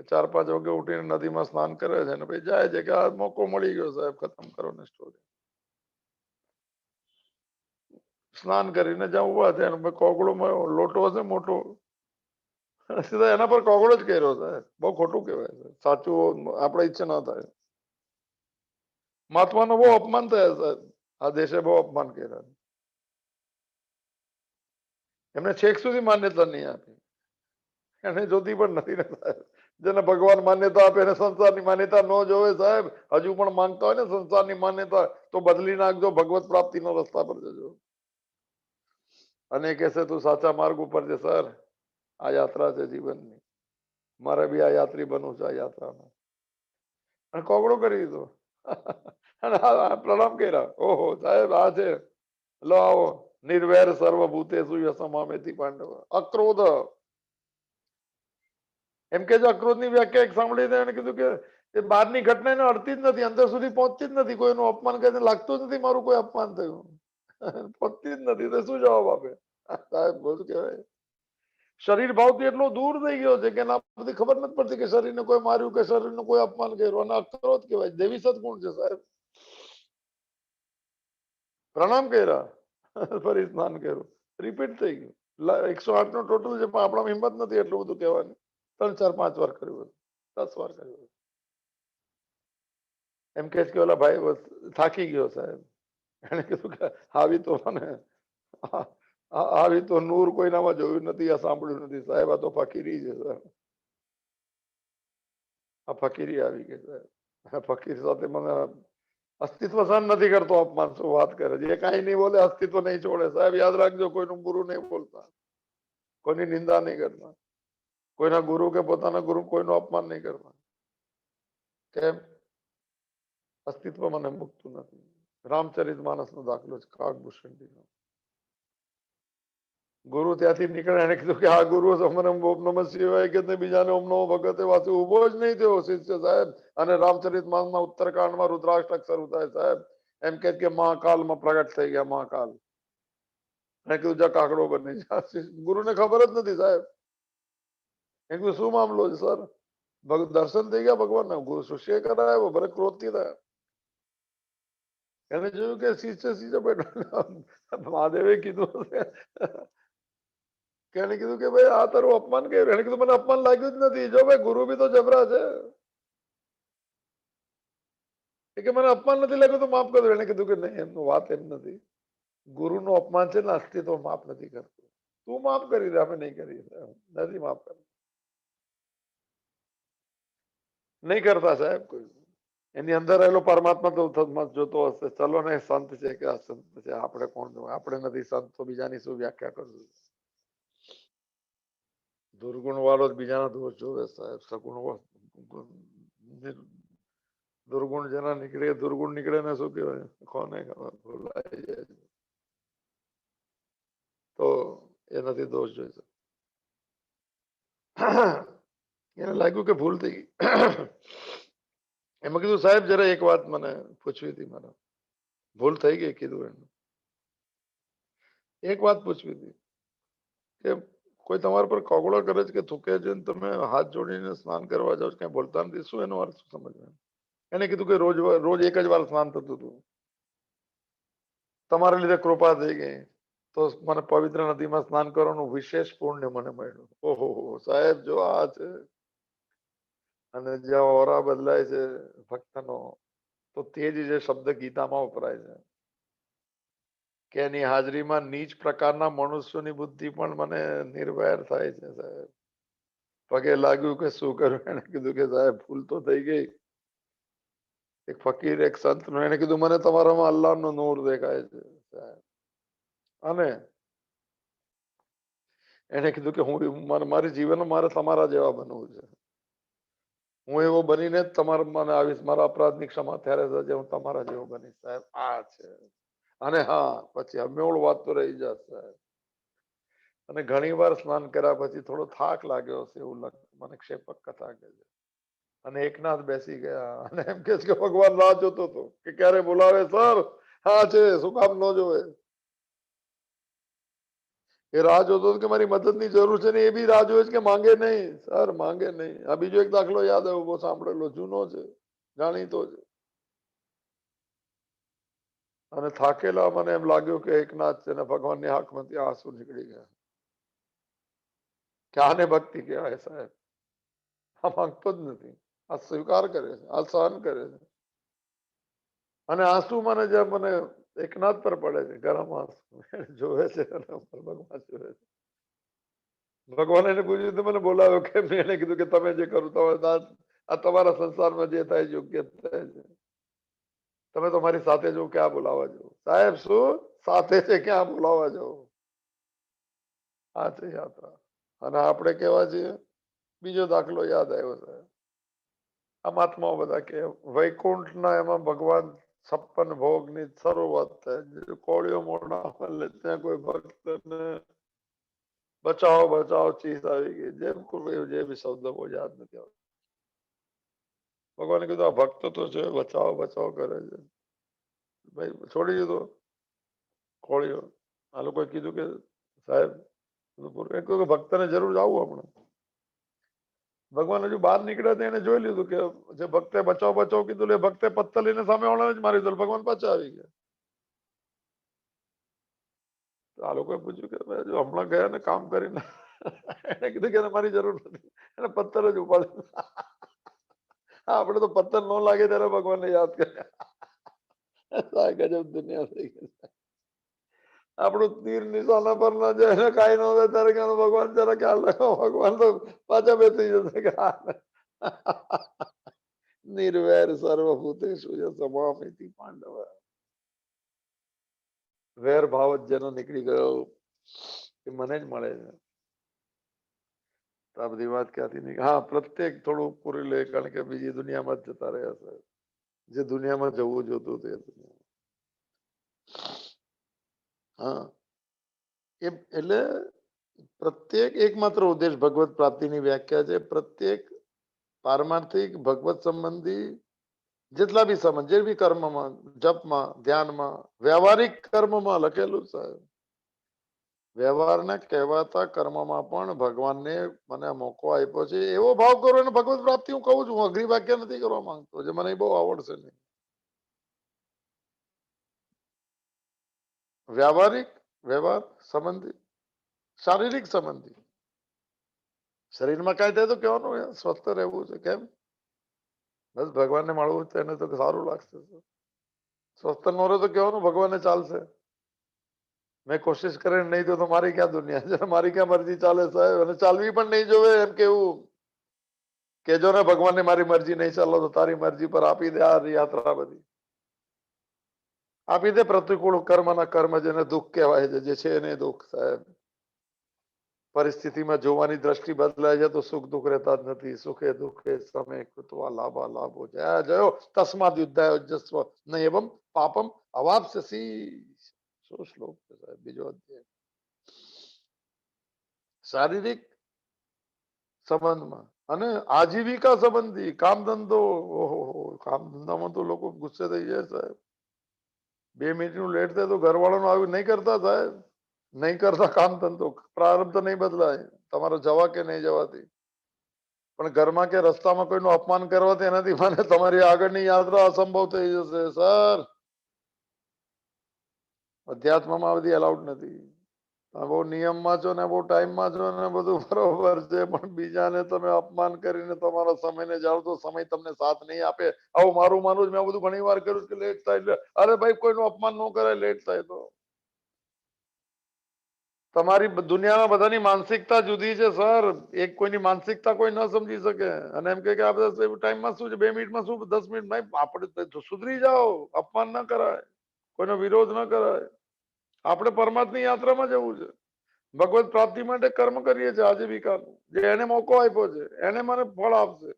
S1: 4-5 વાગે ઉઠીને નદીમાં સ્નાન કરે છે ને પછી જાય છે કે આ મોકો મળી ગયો સાહેબ, ખતમ કરો ને સ્ટોરી. સ્નાન કરીને જ્યાં ઉભા થયા કોગળો લોટો હશે મોટો, સીધા એના પર કોગળો જ કર્યો સાહેબ. બહુ ખોટું કહેવાય. સાચું આપણે ઈચ્છા ના થાય. મહાત્માનો બહુ અપમાન થયા સાહેબ, આ દેશે બહુ અપમાન કર્યા. એમને છેક સુધી માન્યતા નહીં આપી, એને જોતી પણ નથી ને સાહેબ. જેને ભગવાન માન્યતા આપે એને સંસારની માન્યતા ન જોવે સાહેબ. હજુ પણ માંગતા હોય ને સંસારની માન્યતા તો બદલી નાખજો, ભગવત પ્રાપ્તિનો રસ્તા પર જજો. અને કહેશે તું સાચા માર્ગ ઉપર છે સર, આ યાત્રા છે જીવનની, મારે બી આ યાત્રી બનવું છે આ યાત્રામાં. અને કોગળો કરી દીધો અને પ્રણામ કર્યા. ઓહો સાહેબ આ છે, લો આવો. નિર્વૈર સર્વભૂતેષુ યસમામેતિ પાંડવ. અક્રોધ, એમ કે અક્રોધની વ્યાખ્યા એક સાંભળીને એને કીધું કે એ બહારની ઘટના એને અડતી જ નથી, અંદર સુધી પહોંચતી જ નથી. કોઈનું અપમાન કરીને લાગતું જ નથી મારું કોઈ અપમાન થયું, પહોંચતી જ નથી. તો શું જવાબ આપે સાહેબ? બધું કહેવાય શરીર ભાવથી એટલો દૂર થઈ ગયો છે કે એના બધી ખબર નથી પડતી કે શરીરને કોઈ માર્યું કે શરીરનું કોઈ અપમાન કર્યું. અને અક્રોધ કહેવાય, દેવી સદગુણ છે સાહેબ. પ્રણામ કર્યા, ફરી સ્નાન કર્યું, રિપીટ થઈ ગયું. 108 નો ટોટલ છે, પણ આપણામાં હિંમત નથી એટલું બધું કહેવાની. 3, 4, 5 વાર કર્યું, 10 વાર કર્યું. એમ કે ઓલા ભાઈ થાકી ગયો સાહેબ. એને કીધું કે આવી તો મને આવી તો નૂર કોઈનામાં જોયું નથી, આ સાંભળ્યું નથી સાહેબ. આ તો ફકીરી છે સાહેબ, આ ફકીરી આવી ગઈ સાહેબ. ફકીર સાથે મને અસ્તિત્વ સહન નથી કરતો અપમાન. શું વાત કરે છે? એ કાંઈ નહીં બોલે, અસ્તિત્વ નહીં છોડે સાહેબ. યાદ રાખજો, કોઈનું બુરું નહીં બોલતા, કોઈની નિંદા નહીં કરતા, કોઈના ગુરુ કે પોતાના ગુરુ કોઈનું અપમાન નહીં કરતા. કેમ? અસ્તિત્વ મને મૂકતું નથી. રામચરિત માનસનો દાખલો છે, કાગભૂષણજીનો. ગુરુ ત્યાંથી નીકળે, એને કીધું કે આ ગુરુ મને ઓમ નમઃ શિવાય કે બીજાને ઓમ નમો ભગવતે વાસુ ઉભો જ નહીં થયો શિષ્ય સાહેબ. અને રામચરિત માનસમાં ઉત્તરકાંડમાં રુદ્રાષ્ટક શરૂ થાય સાહેબ. એમ કે મહાકાલમાં પ્રગટ થઈ ગયા મહાકાલ. એને કીધું જા કાકડો બની જા. ગુરુને ખબર જ નથી સાહેબ. એ કીધું શું મામલો છે સર? દર્શન થઈ ગયા ભગવાનના. ગુરુ શિષ્ય કરાયો, ભલે ક્રોધથી થયા. એને જોયું કે શિષ્ય બેઠો. મહાદેવે કીધું કે એને કીધું કે ભાઈ આ તારું અપમાન કર્યું. એને કીધું મને અપમાન લાગ્યું જ નથી. જો ભાઈ ગુરુ બી તો જબરા છે. કે મને અપમાન નથી લાગ્યું તો માફ કરજો. એને કીધું કે નહીં, એમનું વાત એમ નથી. ગુરુનું અપમાન છે ને અસ્તિત્વ માફ નથી કરતું. તું માફ કરી દે, અમે નહીં કરી, નથી માફ કરતા, નહીં કરતા સાહેબ. કોઈ એની અંદર રહેલો પરમાત્મા તો જોતો હશે. ચલો ને સંત છે કે અસંત છે, આપણે કોણ જોવે? આપણે નથી સંત તો બીજાની શું વ્યાખ્યા કરશું? દુર્ગુણ વાળો જ બીજાના દોષ જોવે સાહેબ. સગુણ દુર્ગુણ જેના નીકળે, દુર્ગુણ નીકળે ને શું કહેવાય, કોને ખબર, ભૂલાઈ જાય. તો એ નથી દોષ જોઈ શકતો. એને લાગ્યું કે ભૂલ થઈ ગઈ. એમાં કીધું સાહેબ જરા એક વાત મને પૂછવી હતી, મારા ભૂલ થઈ ગઈ. કીધું એને એક વાત પૂછવી હતી કે કોઈ તમારા પર કોગળો કરે છે કે થૂકે છે, તમે હાથ જોડીને સ્નાન કરવા જાઓ, કઈ બોલતા નથી, શું એનો અર્થ સમજવાનો? એને કીધું કે રોજ રોજ એક જ વાર સ્નાન થતું હતું, તમારા લીધે કૃપા થઈ ગઈ, તો મને પવિત્ર નદીમાં સ્નાન કરવાનું વિશેષ પુણ્ય મને મળ્યું. ઓહો સાહેબ, જો આ છે. અને જ્યાં ઓરા બદલાય છે ભક્તનો, તો તે જ જે શબ્દ ગીતામાં વપરાય છે કે એની હાજરીમાં નીચ પ્રકારના મનુષ્યોની બુદ્ધિ પણ મને નિર્વૈર થાય છે સાહેબ. પગે લાગ્યું કે શું કર્યું? એને કીધું કે સાહેબ ભૂલ તો થઈ ગઈ. એક ફકીર, એક સંત નું, એને કીધું મને તમારામાં અલ્લાહનો નૂર દેખાય છે સાહેબ. અને એને કીધું કે હું મારી જીવનમાં મારે તમારા જેવા બનવું છે. હું એવો બનીને જ તમારા મને આવીશ. મારા અપરાધની ક્ષમા ત્યારે થશે હું તમારા જેવો બનીશ સાહેબ. આ છે. અને હા, પછી અમેવડ વાત તો રહી જશે. અને ઘણી વાર સ્નાન કર્યા પછી થોડો થાક લાગ્યો હશે એવું મને ક્ષેપક કથા કહે છે. અને એકનાથ બેસી ગયા અને એમ કે ભગવાન રાહ જોતો હતો કે ક્યારે બોલાવે સર. હા છે, શું કામ ન જોવે? એ રાહ જોતો હતો કે મારી મદદની જરૂર છે ને એ બી રાહ જોવે છે કે માંગે નહીં સર, માંગે નહીં. આ બીજો એક દાખલો યાદ આવ્યો, બહુ સાંભળેલો, જૂનો છે, જાણીતો છે. અને થાકેલા મને એમ લાગ્યું કે એકનાથ છે ને ભગવાનની આંખમાંથી આંસુ નીકળી ગયા કે આને ભક્તિ કહેવાય સાહેબ. આ માંગતો જ નથી, આ સ્વીકાર કરે છે, આ સહન કરે છે. અને આંસુ મને જ્યાં મને એકનાથ પર પડે છે, ગરમ આંસુ જોવે છે, ભગવાન જોવે છે. ભગવાને એને પૂછ્યું તો મને બોલાવ્યો કેમ નહીં? એને કીધું કે તમે જે કરું આ તમારા સંસારમાં જે થાય યોગ્ય થાય છે. તમે તો મારી સાથે જો ક્યાં બોલાવવા જાઓ? સાહેબ શું સાથે છે ક્યાં બોલાવવા જાઓ? આ છે યાત્રા. અને આપણે કેવા છીએ? બીજો દાખલો યાદ આવ્યો સાહેબ. આ મહાત્માઓ બધા કે વૈકુંઠના એમાં ભગવાન 56 ભોગની શરૂઆત થાય. કોળીઓ મોઢા મળે ત્યાં કોઈ ભક્તને બચાવો બચાવો ચીસ આવી ગઈ. જેમ જે બી શબ્દ બહુ યાદ નથી આવતો. ભગવાને કીધું આ ભક્ત તો છે બચાવો બચાવો કરે છે. ભાઈ છોડી દીધો કોળીઓ. આ લોકોએ કીધું કે સાહેબ ભક્તને જરૂર જવું હમણાં. ભગવાન હજુ બહાર નીકળ્યા હતા એને જોઈ લીધું કે જે ભક્તે બચાવ બચાવ કીધું એ ભક્તે પત્તર લઈને સામે વાળાને જ મારી દીધું. ભગવાન પાછા આવી ગયા. આ લોકોએ પૂછ્યું કે હમણાં ગયા ને કામ કરીને એને કીધું કે મારી જરૂર નથી. એને પત્તર જ ઉપાડ્યો. આપણે તો પત્તર ન લાગે ત્યારે ભગવાનને યાદ કર્યા. ગજબ દુનિયા થઈ ગઈ. આપણું તીર નિશાના પર ના જાય એને કઈ ન હોય ત્યારે કે ભગવાન જરા ખ્યાલ રાખો. ભગવાન તો પાછા બેસી જશે કે નિર્વૈર સર્વભૂતેષુ સમામિતિ પાંડવ. વેર ભાવ જ જેનો નીકળી ગયો એ મને જ મળે છે. આ બધી વાત ક્યાંથી નીકળી? હા, પ્રત્યેક થોડું પૂરી લે કારણ કે બીજી દુનિયામાં જ જતા રહ્યા છે. જે દુનિયામાં જવું જોતું તે હા એટલે પ્રત્યેક એકમાત્ર ઉદ્દેશ ભગવત પ્રાપ્તિની વ્યાખ્યા છે. પ્રત્યેક પારમાર્થિક ભગવત સંબંધી જેટલા બી સંબંધ જે બી કર્મમાં જપમાં ધ્યાનમાં વ્યવહારિક કર્મમાં લખેલું છે. વ્યવહારના કહેવાતા કર્મમાં પણ ભગવાનને મને મોકો આપ્યો છે એવો ભાવ કરો અને ભગવત પ્રાપ્તિ હું કહું છું. હું અઘરી વાક્ય નથી કરવા માંગતો જે મને બહુ આવડશે નહીં. વ્યવહારિક વ્યવહાર સંબંધી શારીરિક સંબંધી શરીરમાં કાંઈ થાય તો કહેવાનું સ્વસ્થ રહેવું છે. કેમ? બસ ભગવાનને મળવું છે એને તો સારું લાગશે. સ્વસ્થ ન રહે તો કહેવાનું ભગવાનને ચાલશે. મેં કોશિશ કરીને નહીં તો મારી ક્યાં દુનિયા છે? મારી ક્યાં મરજી ચાલે સાહેબ? અને ચાલવી પણ નહીં જોવે એમ કેવું કેજો ને ભગવાનને મારી મરજી નહીં ચાલો તો તારી મરજી પર આપી દે આ યાત્રા બધી. આપી દે પ્રતિકૂળ કર્મના કર્મ જેને દુઃખ કહેવાય છે જે છે એને દુઃખ સાહેબ. પરિસ્થિતિમાં જોવાની દ્રષ્ટિ બદલાય છે તો સુખ દુઃખ રહેતા જ નથી. સુખે દુઃખે સમય કૃત્વા લાભા લાભો જયા જયો તસ્માદ યુદ્ધાય જસ્વ ન એવમ પાપમ અવાપ્સ્યસી. શું શ્લોક છે સાહેબ? બીજો અધ્યાય. શારીરિક સંબંધમાં અને આજીવિકા સંબંધી કામ ધંધો. ઓહો કામ ધંધામાં તો લોકો ગુસ્સે થઈ જાય સાહેબ. 2 મિનિટનું લેટ થાય તો ઘરવાળાનું આવ્યું નહીં કરતા સાહેબ. નહીં કરતા કામ ધંધો. પ્રારબ્ધ નહીં બદલાય તમારો જવા કે નહીં જવાથી. પણ ઘરમાં કે રસ્તામાં કોઈનું અપમાન કરવાથી એનાથી મને તમારી આગળની યાત્રા અસંભવ થઈ જશે સર. અધ્યાત્મમાં બધી અલાઉડ નથી. બહુ નિયમમાં છો ને બહુ ટાઈમમાં છો ને બધું બરોબર છે પણ બીજાને તમે અપમાન કરીને તમારા સમયને જાઓ તો સમય તમને સાથ નહીં આપે. આવું મારું માનવું જ. મેં બધું ઘણી વાર કર્યું કે લેટ થાય એટલે અરે ભાઈ કોઈનું અપમાન ન કરાય લેટ થાય તો. તમારી દુનિયામાં બધાની માનસિકતા જુદી છે સર. એક કોઈની માનસિકતા કોઈ ન સમજી શકે અને એમ કે આ બધા ટાઈમમાં શું છે 2 મિનિટમાં શું 10 મિનિટ આપણે સુધરી જાઓ. અપમાન ના કરાય કોઈનો વિરોધ ન કરાય. આપણે પરમાત્માની યાત્રામાં જવું છે. ભગવત પ્રાપ્તિ માટે કર્મ કરીએ છીએ આજીવિકાનું જે એને મોકો આપ્યો છે એને મને ફળ આપશે.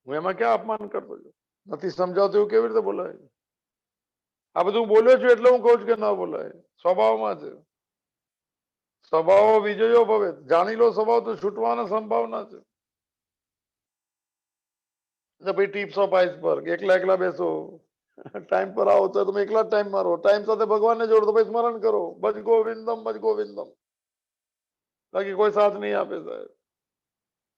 S1: હું એમાં ક્યાં અપમાન કરતો છું? નથી સમજાવતું એવું કેવી રીતે બોલાય? આ બધું બોલ્યો છું એટલે હું કહું છું કે ના બોલાય. સ્વભાવમાં છે. સ્વભાવ વિજયો ભવે. જાણી લો સ્વભાવ તો છૂટવાની સંભાવના છે. ભાઈ ટીપ્સ ઓફ આઈસબર્ગ. એકલા એકલા બેસો ટાઈમ પર આવો તો તમે એકલા ટાઈમ મારો. ટાઈમ સાથે ભગવાનને જોડો તો ભાઈ સ્મરણ કરો ભજ ગોવિંદમ ભજ ગોવિંદમ. બાકી કોઈ સાથ નહીં આપે સાહેબ.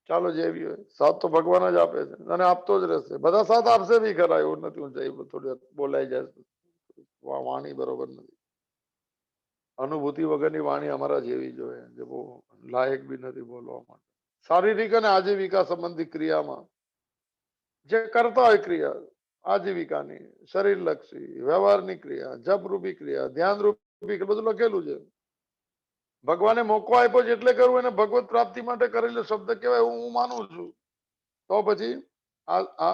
S1: ચાલો જેવી હોય સાથ તો ભગવાન જ આપે છે અને આપતો જ રહેશે. બધા સાથ આપશે બી ખરા એવું નથી. હું થોડી બોલાઈ જાય વાણી બરોબર નથી. અનુભૂતિ વગરની વાણી અમારા જેવી જોઈએ જે બહુ લાયક બી નથી બોલવા માટે. શારીરિક અને આજીવિકા સંબંધી ક્રિયામાં જે કરતા હોય ક્રિયા આજીવિકાની શરીરલક્ષી વ્યવહારની ક્રિયા જપરૂપી ક્રિયા ધ્યાનરૂપી બધું લખેલું છે. ભગવાને મોકો આપ્યો છે એટલે કરવું, એને ભગવત પ્રાપ્તિ માટે કરેલો શબ્દ કહેવાય, હું માનું છું. તો પછી આ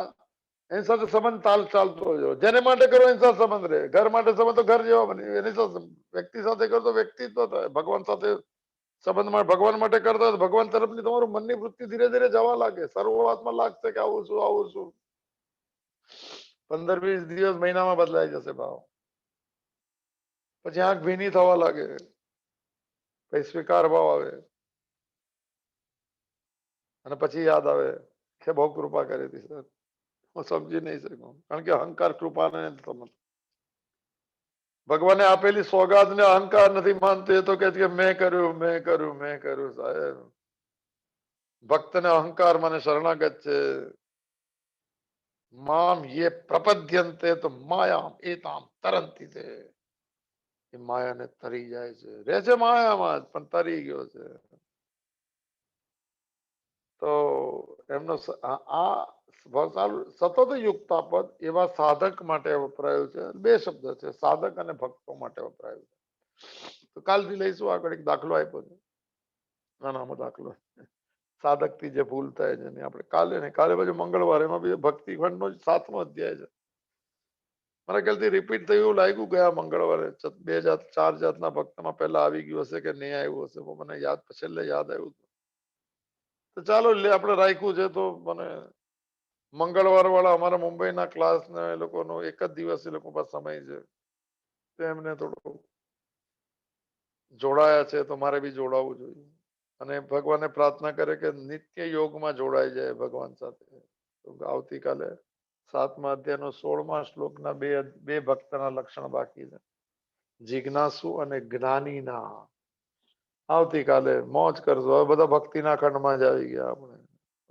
S1: એની સાથે સંબંધ ચાલતો હોય. જેને માટે કરો એની સાથે સંબંધ રહે. ઘર માટે સંબંધ તો ઘર જેવા બને, એની સાથે વ્યક્તિ સાથે કરો તો વ્યક્તિત્વ થાય. ભગવાન સાથે સંબંધમાં ભગવાન માટે કરતા હોય તો ભગવાન તરફની તમારું મનની વૃત્તિ ધીરે ધીરે જવા લાગે. શરૂઆતમાં લાગશે કે આવું છું 15-20 દિવસ મહિનામાં બદલાઈ જશે ભાવ. પછી આંખ ભીની થવા લાગે, પછી સ્વીકાર ભાવ આવે, અને પછી યાદ આવે કે બહુ કૃપા કરી હતી સર, હું સમજી નહીં શકું. કારણ કે અહંકાર કૃપાને સમજ. ભગવાને આપેલી સોગાદ ને અહંકાર નથી માનતો, એ તો કે છે કે મેં કર્યું સાહેબ. ભક્તને અહંકાર મને શરણાગત છે. મામ યે પ્રપદ્યંતે તો માયામ એતામ તરંતી તે. એ માયાને તરી જાય છે, રહે છે માયામાં જ પણ તરી ગયો છે. તો એમનો સતત યુક્તાપદ એવા સાધક માટે વપરાયું છે. બે શબ્દ છે, સાધક અને ભક્તો માટે વપરાયું છે. તો કાલથી લઈશું આગળ. એક દાખલો આપ્યો છે, નાનામાં દાખલો. સાધક થી જે ભૂલ થાય છે ને આપણે કાલે પછી મંગળવારે એમાં બી ભક્તિ ખંડ નો 7મો અધ્યાય છે. મારા ખ્યાલથી રિપીટ થયું એવું લાગ્યું ગયા મંગળવારે. 4 જાતના ભક્તમાં પહેલા આવી ગયું હશે કે નહીં આવ્યું હશે, મને છેલ્લે યાદ આવ્યું. તો ચાલો આપણે રાખ્યું છે. તો મને મંગળવાર વાળા અમારા મુંબઈના ક્લાસ ને એ લોકોનો એક જ દિવસ એ લોકો પાસે સમય છે, તો એમને થોડું જોડાયા છે, તો મારે બી જોડાવું જોઈએ. અને ભગવાનને પ્રાર્થના કરે કે નિત્ય યોગમાં જોડાઈ જાય ભગવાન સાથે. તો આવતીકાલે 7મા અધ્યાયનો 16મા શ્લોકના બે ભક્તના લક્ષણ બાકી છે, જિજ્ઞાસુ અને જ્ઞાનીના. આવતીકાલે મોજ કરજો. હવે બધા ભક્તિના ખંડમાં જ આવી ગયા આપણે.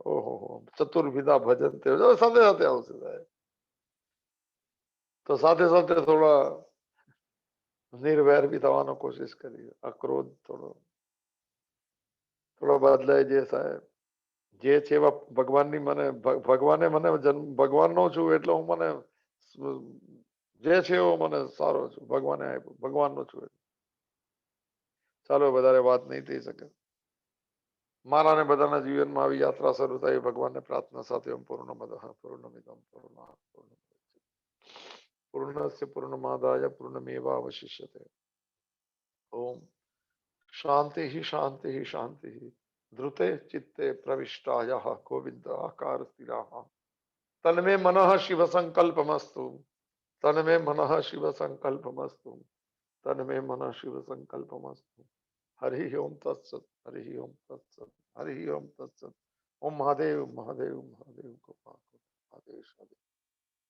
S1: ઓહો, ચતુર્વિધા ભજન સાથે સાથે આવશે સાહેબ. તો સાથે સાથે થોડા નિર્વૈર બી થવાનો કોશિશ કરીએ. અક્રોધ થોડો બદલાય છે સાહેબ. જે છે એવા ભગવાનની મને ભગવાને મને ભગવાનનો છું એટલે હું મને જે છે એવો મને સારો છું. ભગવાને આપ્યું, ભગવાનનો છું. ચાલો વધારે વાત નહીં થઈ શકે. મારા ને બધાના જીવનમાં આવી યાત્રા શરૂ થાય ભગવાનને પ્રાર્થના સાથે. પૂર્ણમદઃ પૂર્ણમિદં પૂર્ણાત પૂર્ણસ્ય પૂર્ણમાદાય પૂર્ણમેવાવશિષ્યતે. ઓમ શાંતિ શાંતિ શાંતિ. ધૃતે ચિત્તે પ્રવિષ્ટાય ગોવિંદ આકાર સ્થિરાઃ. તન્મે મનઃ શિવ સંકલ્પમસ્તુ. તન્મે મનઃ શિવ સંકલ્પમસ્તુ. તન્મે મનઃ શિવ સંકલ્પમસ્તુ. હરિ ઓમ તત્સત. હરિ ઓમ તત્સત. હરિ ઓમ તત્સત. ઓમ મહાદેવ મહાદેવ મહાદેવ.